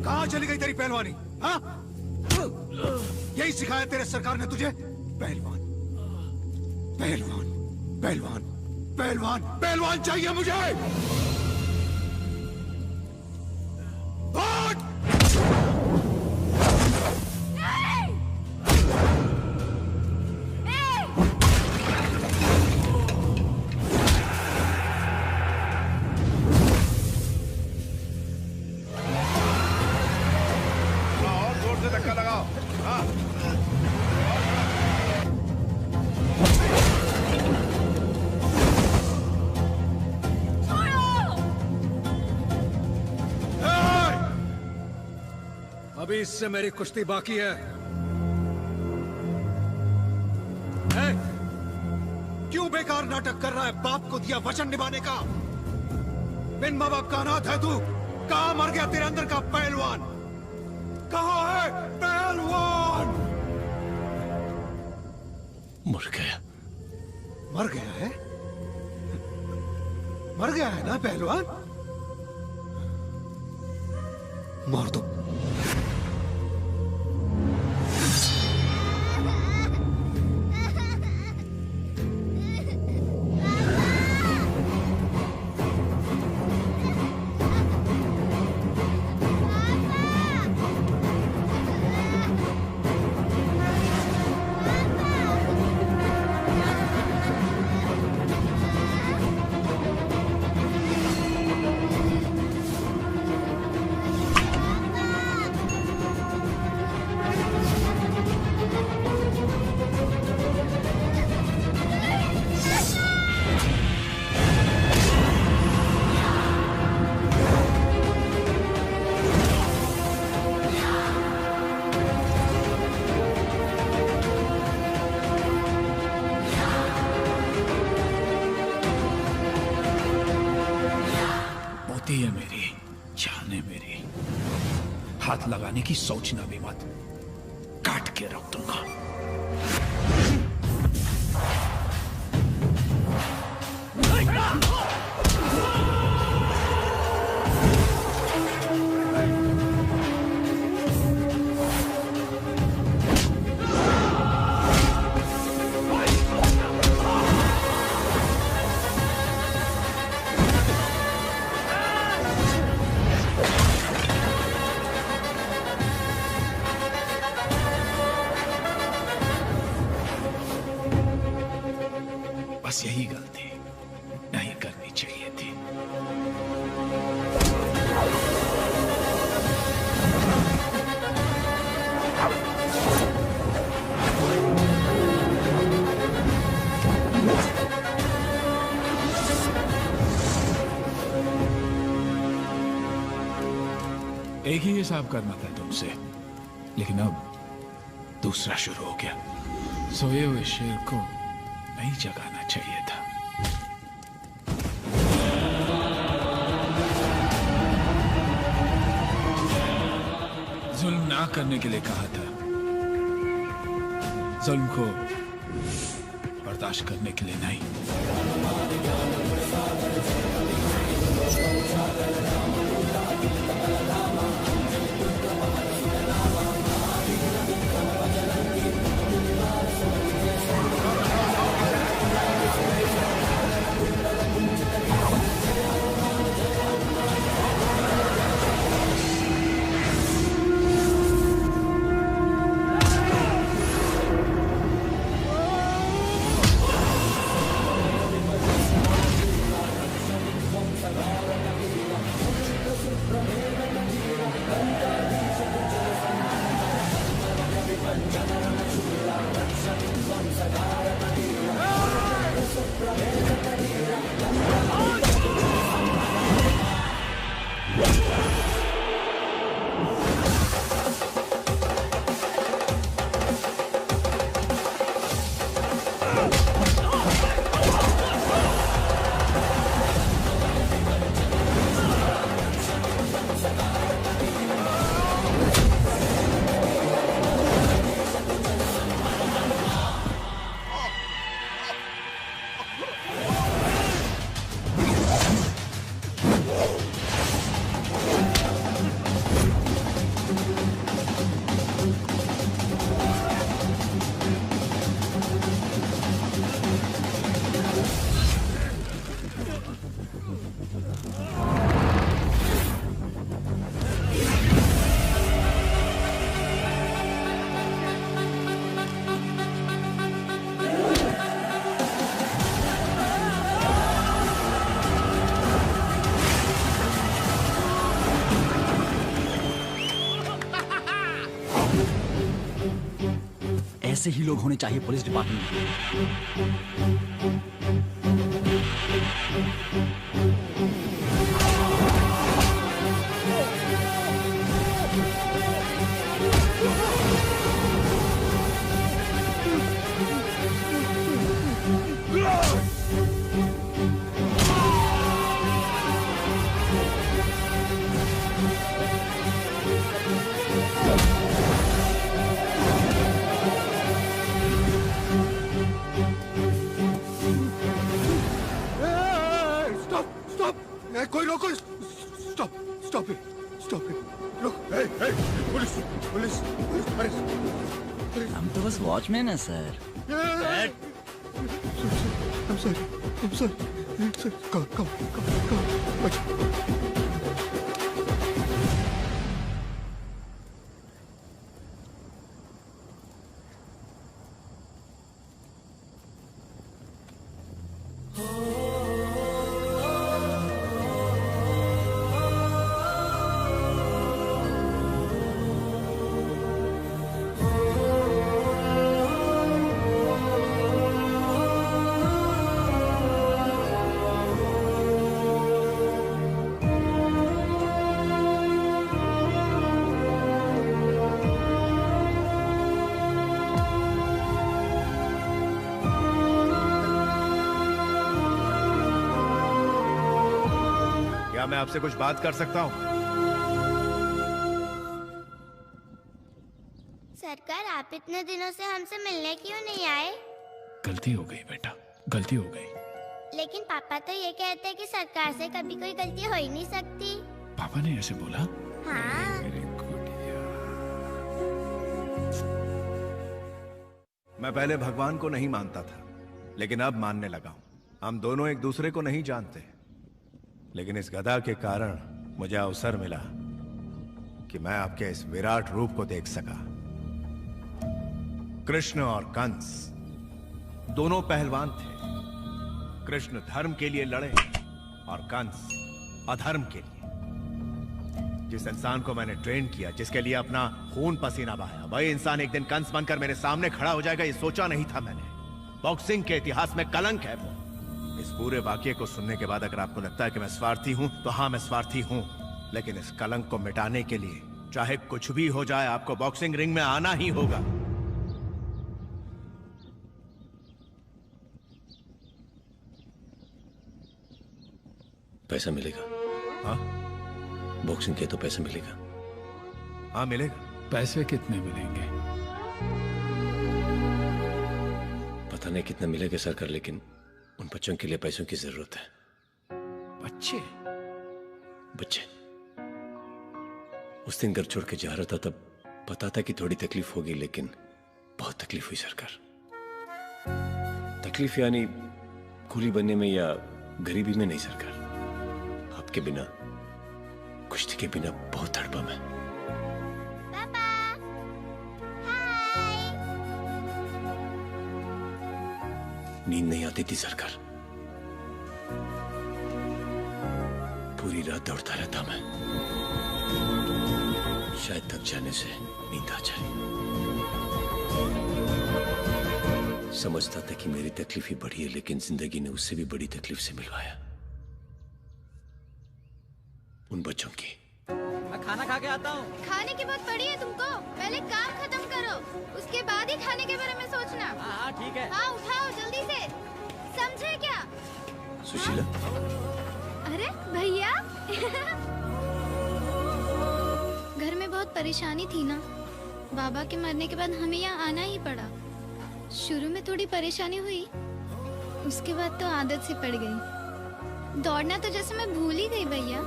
कहाँ चली गई तेरी पहलवानी? हाँ, यही सिखाया तेरे सरकार ने तुझे? पहलवान पहलवान पहलवान पहलवान पहलवान चाहिए मुझे। भाग! अभी इससे मेरी कुश्ती बाकी है। क्यों बेकार नाटक कर रहा है? बाप को दिया वचन निभाने का। बिन माँ बाप का अनाथ है तू। कहाँ मर गया तेरे अंदर का पहलवान? कहाँ है पहलवान? मर गया। मर गया है? मर गया है ना पहलवान? मार दो। है मेरी, जान है मेरी। हाथ लगाने की सोचना भी मत, काट के रख दूंगा। बस यही गलती नहीं करनी चाहिए थी। एक ही हिसाब करना था तुमसे, लेकिन अब दूसरा शुरू हो गया। सोए हुए शेर को नहीं जगाना चाहिए था। जुल्म ना करने के लिए कहा था, जुल्म को बर्दाश्त करने के लिए नहीं। ऐसे ही लोग होने चाहिए पुलिस डिपार्टमेंट कोई रोको, stop stop it, stop it, रुक, पुलिस पुलिस पुलिस, हम तो बस वॉचमैन है सर। I'm sorry, come, क्या मैं आपसे कुछ बात कर सकता हूँ? सरकार, आप इतने दिनों से हमसे मिलने क्यों नहीं आए? गलती हो गई बेटा, गलती हो गई। लेकिन पापा तो ये कहते हैं कि सरकार से कभी कोई गलती हो ही नहीं सकती। पापा ने ऐसे बोला? हाँ। मैं पहले भगवान को नहीं मानता था, लेकिन अब मानने लगा हूं। हम दोनों एक दूसरे को नहीं जानते, लेकिन इस गदा के कारण मुझे अवसर मिला कि मैं आपके इस विराट रूप को देख सका। कृष्ण और कंस दोनों पहलवान थे। कृष्ण धर्म के लिए लड़े और कंस अधर्म के लिए। जिस इंसान को मैंने ट्रेन किया, जिसके लिए अपना खून पसीना बहाया, वही इंसान एक दिन कंस बनकर मेरे सामने खड़ा हो जाएगा, ये सोचा नहीं था मैंने। बॉक्सिंग के इतिहास में कलंक है वो। इस पूरे वाक्य को सुनने के बाद अगर आपको लगता है कि मैं स्वार्थी हूं, तो हाँ, मैं स्वार्थी हूं, लेकिन इस कलंक को मिटाने के लिए चाहे कुछ भी हो जाए, आपको बॉक्सिंग रिंग में आना ही होगा। पैसा मिलेगा? हाँ, बॉक्सिंग के तो पैसा मिलेगा। हाँ मिलेगा। पैसे कितने मिलेंगे? पता नहीं कितना मिलेगा सरकार, लेकिन उन बच्चों के लिए पैसों की जरूरत है। बच्चे? बच्चे। उस दिन घर छोड़ के जा रहा था, तब पता था कि थोड़ी तकलीफ होगी, लेकिन बहुत तकलीफ हुई सरकार। तकलीफ यानी कूली बनने में या गरीबी में नहीं सरकार, आपके बिना, कुश्ती के बिना बहुत तड़पा मैं। नींद नहीं आती थी सरकार, पूरी रात दौड़ता रहता मैं। शायद थक जाने से नींद आ जाए। समझता था कि मेरी तकलीफ ही बड़ी है, लेकिन जिंदगी ने उससे भी बड़ी तकलीफ से मिलवाया, उन बच्चों की। मैं खाना खा के आता हूँ। खाने की बात पड़ी है तुमको? पहले काम खत्म करो, उसके बाद ही खाने के बारे में सोचना। हाँ ठीक है। हाँ उठाओ जल्दी से, समझे क्या? सुशीला। अरे भैया। घर में बहुत परेशानी थी ना, बाबा के मरने के बाद हमें यहाँ आना ही पड़ा। शुरू में थोड़ी परेशानी हुई, उसके बाद तो आदत से पड़ गई। दौड़ना तो जैसे मैं भूल ही गई भैया।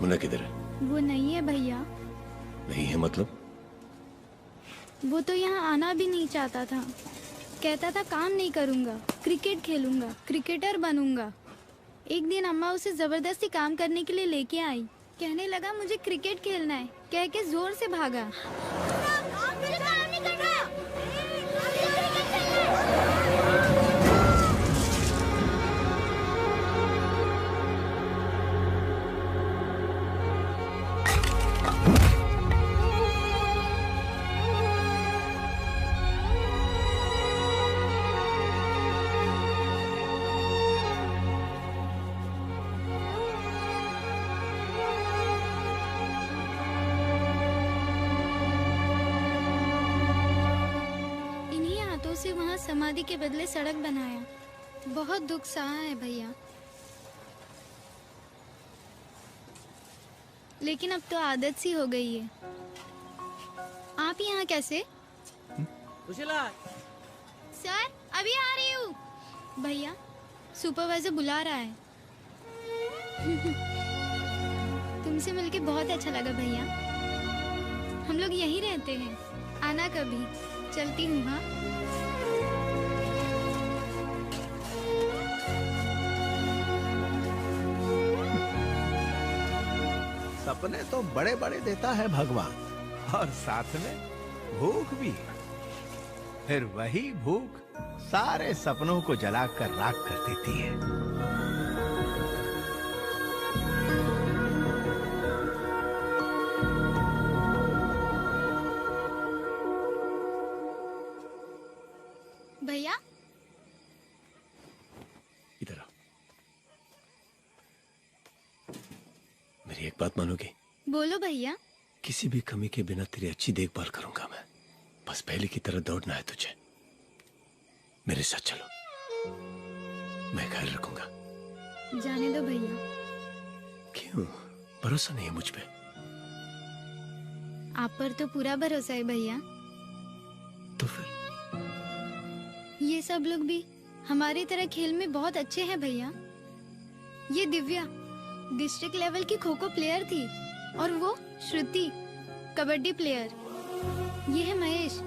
मुन्ना किधर है? वो नहीं है भैया। नहीं है मतलब? वो तो यहाँ आना भी नहीं चाहता था, कहता था काम नहीं करूँगा, क्रिकेट खेलूंगा, क्रिकेटर बनूंगा। एक दिन अम्मा उसे जबरदस्ती काम करने के लिए लेके आई, कहने लगा मुझे क्रिकेट खेलना है, कह के जोर से भागा। उसे वहाँ समाधि के बदले सड़क बनाया। बहुत दुख सहा है भैया, लेकिन अब तो आदत सी हो गई है। आप यहाँ कैसे? सुशीला। सर अभी आ रही हूँ। भैया सुपरवाइजर बुला रहा है। तुमसे मिलके बहुत अच्छा लगा भैया। हम लोग यहीं रहते हैं, आना कभी। चलती हूँ। हाँ सपने तो बड़े बड़े देता है भगवान, और साथ में भूख भी। फिर वही भूख सारे सपनों को जलाकर राख कर देती है। भैया इधर आओ। मेरी एक बात मानोगी? बोलो भैया। किसी भी कमी के बिना तेरी अच्छी देखभाल करूंगा मैं। बस पहले की तरह दौड़ना है तुझे। मेरे साथ चलो, मैं ख्याल रखूंगा। जाने दो भैया। क्यों, भरोसा नहीं है मुझ पे? आप पर तो पूरा भरोसा है भैया। तो फिर ये सब लोग भी हमारी तरह खेल में बहुत अच्छे हैं भैया। ये दिव्या डिस्ट्रिक्ट लेवल की खो खो प्लेयर थी, और वो श्रुति कबड्डी प्लेयर। ये है महेश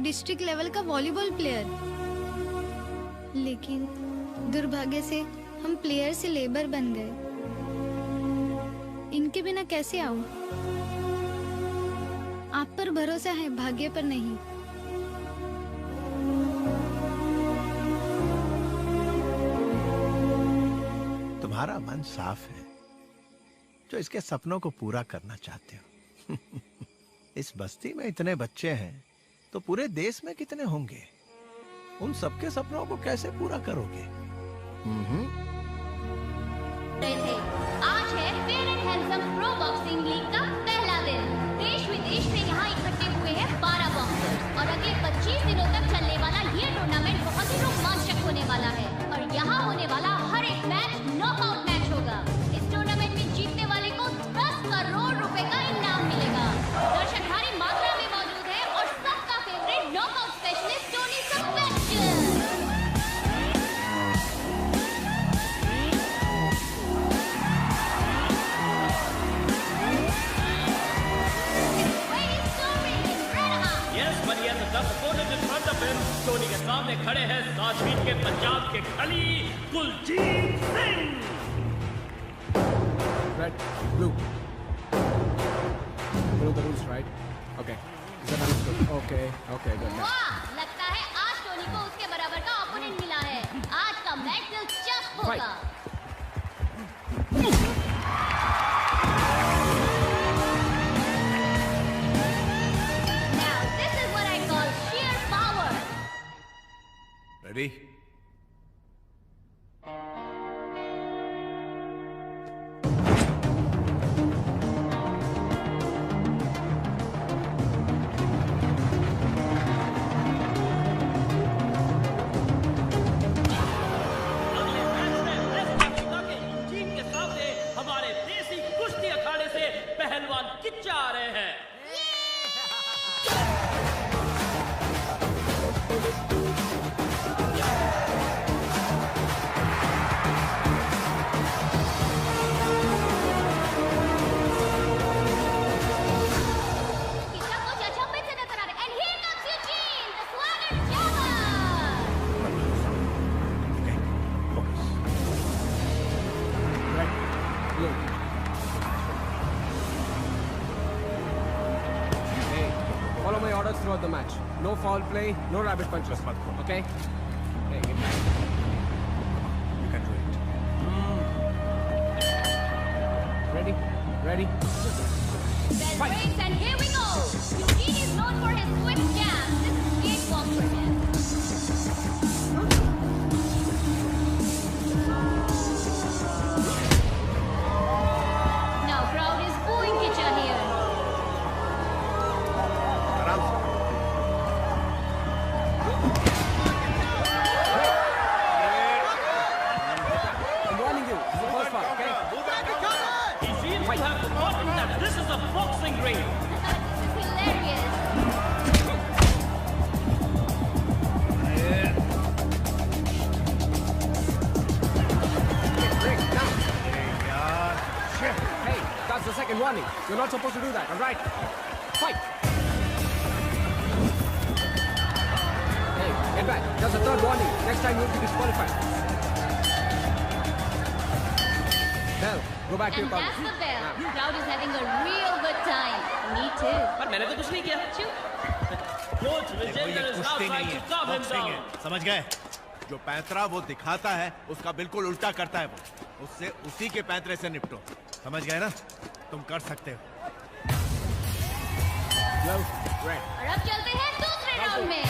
डिस्ट्रिक्ट लेवल का वॉलीबॉल प्लेयर। लेकिन दुर्भाग्य से हम प्लेयर से लेबर बन गए। इनके बिना कैसे आऊं? आप पर भरोसा है, भाग्य पर नहीं। तुम्हारा मन साफ है जो इसके सपनों को पूरा करना चाहते हो। इस बस्ती में इतने बच्चे हैं तो पूरे देश में कितने होंगे? उन सबके सपनों को कैसे पूरा करोगे? आज है fair and handsome pro boxing league का पहला दिन। देश विदेश से यहाँ इकट्ठे हुए हैं 12 बॉक्सर्स, और अगले 25 दिनों तक चलने वाला ये टूर्नामेंट बहुत ही रोमांचक होने वाला है। और यहाँ होने वाला हर एक मैच नॉकआउट मैच होगा। इस टूर्नामेंट में जीतने वाले को 10 करोड़ रुपए का इनाम मिलेगा। दर्शक भारी मात्रा में मौजूद है, और सबका favourite knockout specialist Tony Sebastian. Tony के सामने खड़े हैं 7 फीट के पंजाब के खली Kuljeet Singh. Red, blue. Follow the rules, right? Okay. Is that understood? Okay, okay, good. वाह, लगता है आज टोनी को उसके बराबर का ओपोनेंट मिला है। आज का मैच दिलचस्प होगा। Now this is what I call sheer power. Ready? हमारे देसी कुश्ती अखाड़े से पहलवान किच्चा आ रहे हैं। किच्चा कुछ अचंभे से नजर आ रहे हैं। And here comes Eugene, the swagger jammer. Red, blue. Hey, follow my orders throughout the match. No foul play, no rabbit punches. Okay? Hey, get back. You can do it. Ready? Ready? Bell rings and here we go. Eugene is known for his swift jab. This is great walk for him. Now crowd is booing Kicha here. आराम से। You're not supposed to do that, all right? Fight! Hey, get back. That's a third warning. Next time you'll be disqualified. Bell, go back to your And corner. that's the bell. Crowd is having a real good time. Me too. पर मैंने तो कुछ नहीं किया। Choo. Coach देखो, Vijay ये is now कुश्ती trying नहीं to है, calm him बॉक्सिंग down. है, समझ गए? जो पैंतरा वो दिखाता है उसका बिल्कुल उल्टा करता है वो। उससे उसी के पैंतरे से निपटो, समझ गए ना? तुम कर सकते हो। और अब चलते हैं दूसरे राउंड में।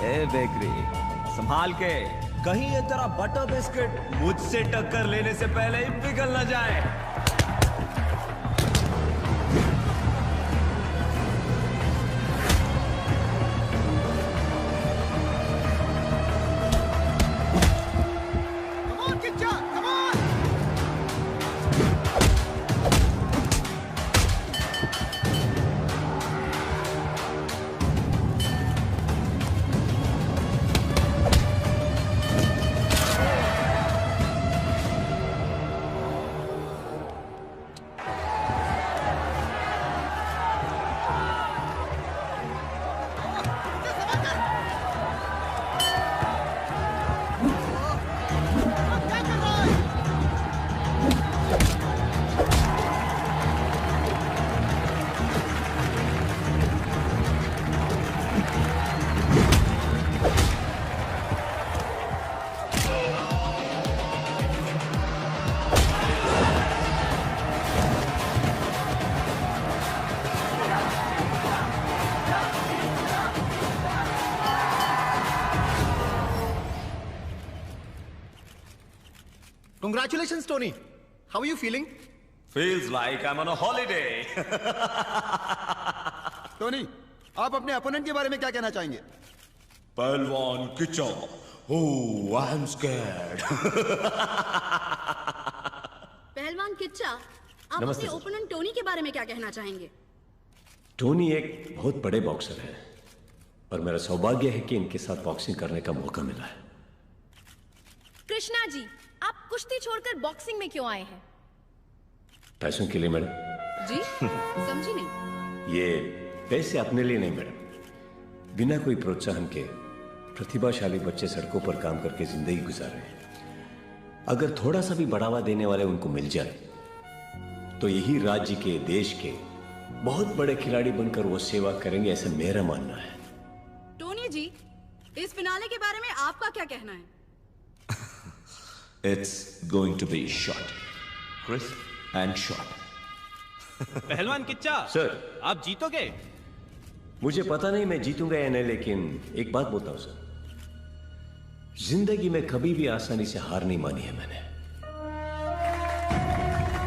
ए बेकरी, संभाल के, कहीं ये तेरा बटर बिस्किट मुझसे टक्कर लेने से पहले ही पिघल न जाए। Congratulations, Tony. How are you feeling? Feels like I'm on a holiday. Tony, आप अपने अपोनेंट के बारे में क्या कहना चाहेंगे? पहलवान किचा. Oh, I'm scared. पहलवान किच्चा, आप नमस्ते अपने सर। ओपोनेंट टोनी के बारे में क्या कहना चाहेंगे? टोनी एक बहुत बड़े बॉक्सर है और मेरा सौभाग्य है कि इनके साथ बॉक्सिंग करने का मौका मिला है। कृष्णा जी, आप कुश्ती छोड़कर बॉक्सिंग में क्यों आए हैं? पैसों के लिए मैडम। जी समझी नहीं। ये पैसे अपने लिए नहीं मैडम, बिना कोई प्रोत्साहन के प्रतिभाशाली बच्चे सड़कों पर काम करके जिंदगी गुजार रहे हैं। अगर थोड़ा सा भी बढ़ावा देने वाले उनको मिल जाए तो यही राज्य के, देश के बहुत बड़े खिलाड़ी बनकर वो सेवा करेंगे, ऐसा मेरा मानना है। टोनी जी, इस फिनाले के बारे में आपका क्या कहना है? It's going to be short, crisp and short. पहलवान किच्चा, सर आप जीतोगे? मुझे पता नहीं मैं जीतूंगा या नहीं, लेकिन एक बात बोलता हूं सर, जिंदगी में कभी भी आसानी से हार नहीं मानी है मैंने।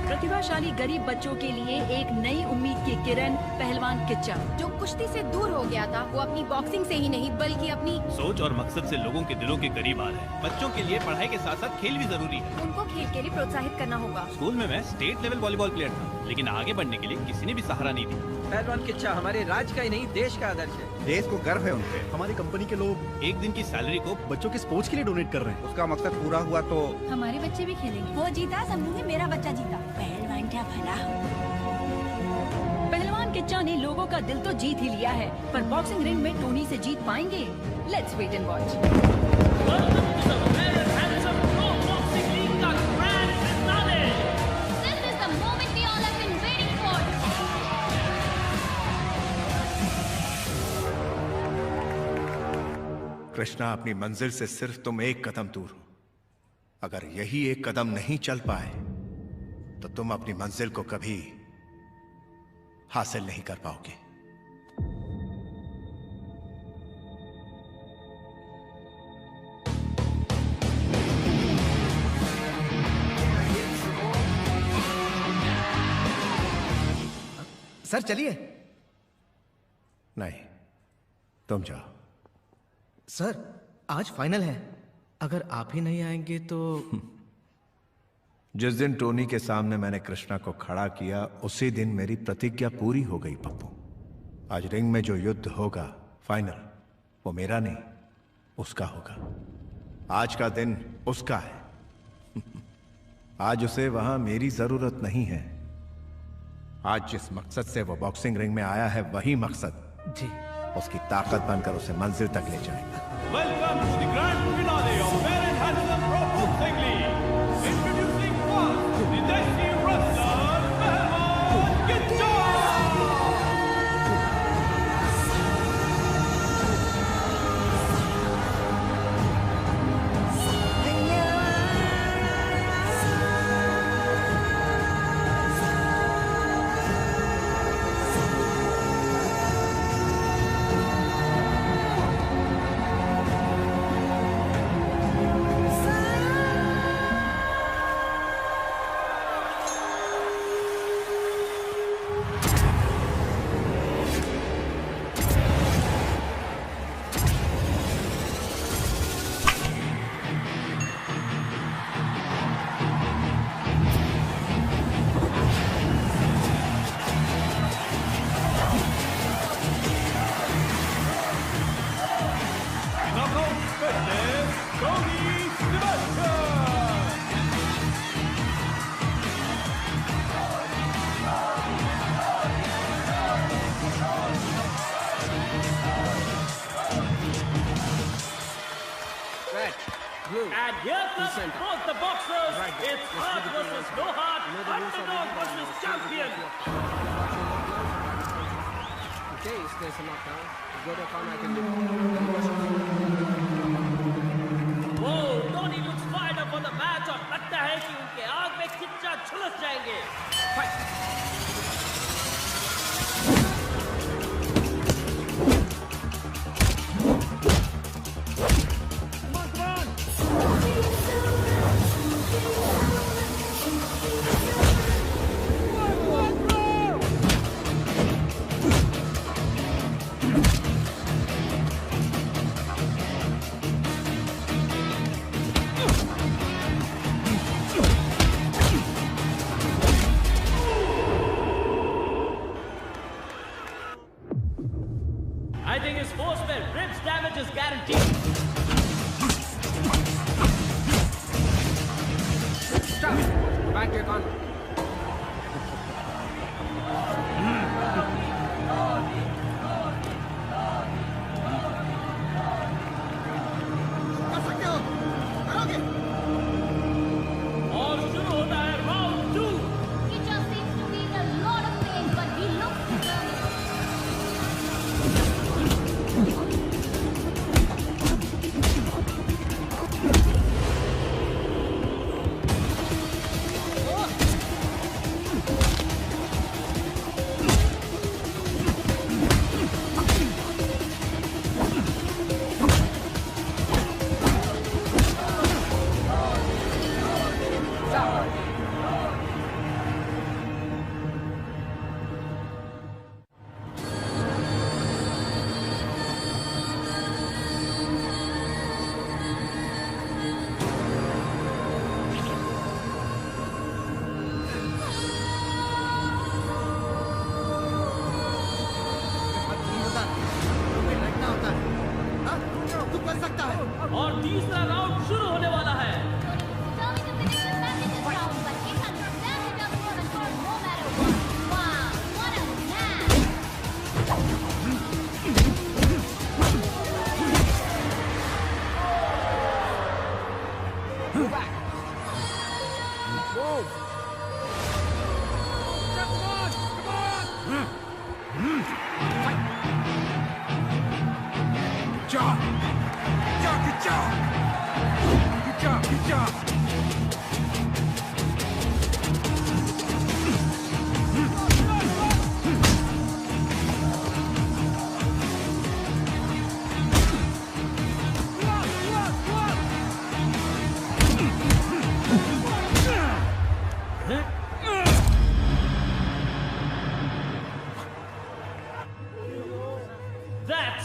प्रतिभाशाली गरीब बच्चों के लिए एक नई उम्मीद की किरण पहलवान किच्चा, जो कुश्ती से दूर हो गया था, वो अपनी बॉक्सिंग से ही नहीं बल्कि अपनी सोच और मकसद से लोगों के दिलों के करीब आ रहे हैं। बच्चों के लिए पढ़ाई के साथ साथ खेल भी जरूरी है। उनको खेल के लिए प्रोत्साहित करना होगा। स्कूल में मैं स्टेट लेवल वॉलीबॉल प्लेयर था, लेकिन आगे बढ़ने के लिए किसी ने भी सहारा नहीं दिया। पहलवान किच्चा हमारे राज्य का ही नहीं देश का आदर्श है। देश को गर्व है उनपे। हमारी कंपनी के लोग एक दिन की सैलरी को बच्चों के स्पोर्ट्स के लिए डोनेट कर रहे हैं। उसका मकसद पूरा हुआ तो हमारे बच्चे भी खेलेंगे। वो जीता समझूंगी मेरा बच्चा जीता। पहलवान क्या भला। पहलवान किच्चा ने लोगों का दिल तो जीत ही लिया है, पर बॉक्सिंग रिंग में टोनी से जीत पाएंगे? Let's wait and watch. Krishna, अपनी मंजिल से सिर्फ तुम एक कदम दूर हो। अगर यही एक कदम नहीं चल पाए तो तुम अपनी मंजिल को कभी हासिल नहीं कर पाओगे। सर चलिए। नहीं, तुम जाओ। सर आज फाइनल है, अगर आप ही नहीं आएंगे तो। जिस दिन टोनी के सामने मैंने कृष्णा को खड़ा किया, उसी दिन मेरी प्रतिज्ञा पूरी हो गई पप्पू। आज रिंग में जो युद्ध होगा फाइनल, वो मेरा नहीं उसका होगा। आज का दिन उसका है। आज उसे वहां मेरी जरूरत नहीं है। आज जिस मकसद से वो बॉक्सिंग रिंग में आया है, वही मकसद जी उसकी ताकत बनकर उसे मंजिल तक ले जाएगा। Welcome to the grand finale of Fair and Handsome Pro Boxing League. Introducing first, the Desi wrestler, Pehलवान Kichcha. And here comes both the boxers. It's heart versus no heart, underdog versus champion. Okay, there's a knockdown. Go to corner, I can do. Whoa, Tony looks fired up for the match और लगता है कि उनके आग में किच्चा झुलस जाएंगे. Fight. I think his force where ribs damage is guaranteed. Stop. Back to your corner.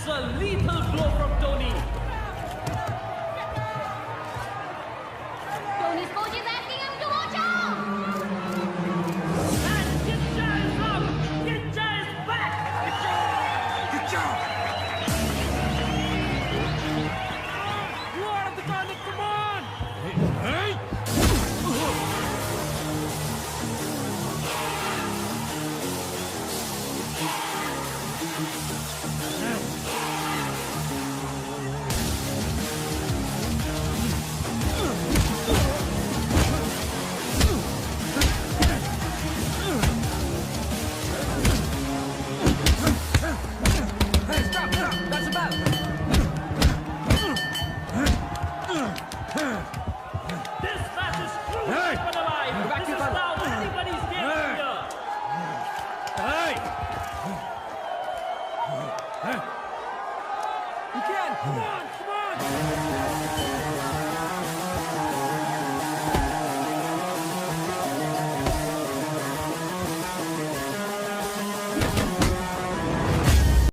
That's a lethal blow from Tony. Tony's coach is asking him to watch out. And Gitcha is out. Gitcha is back. Gitcha. You are the garlic, come on. Hey. That's about. This match is crucial for the life. This is now anybody's game here. You can. Come on, come on.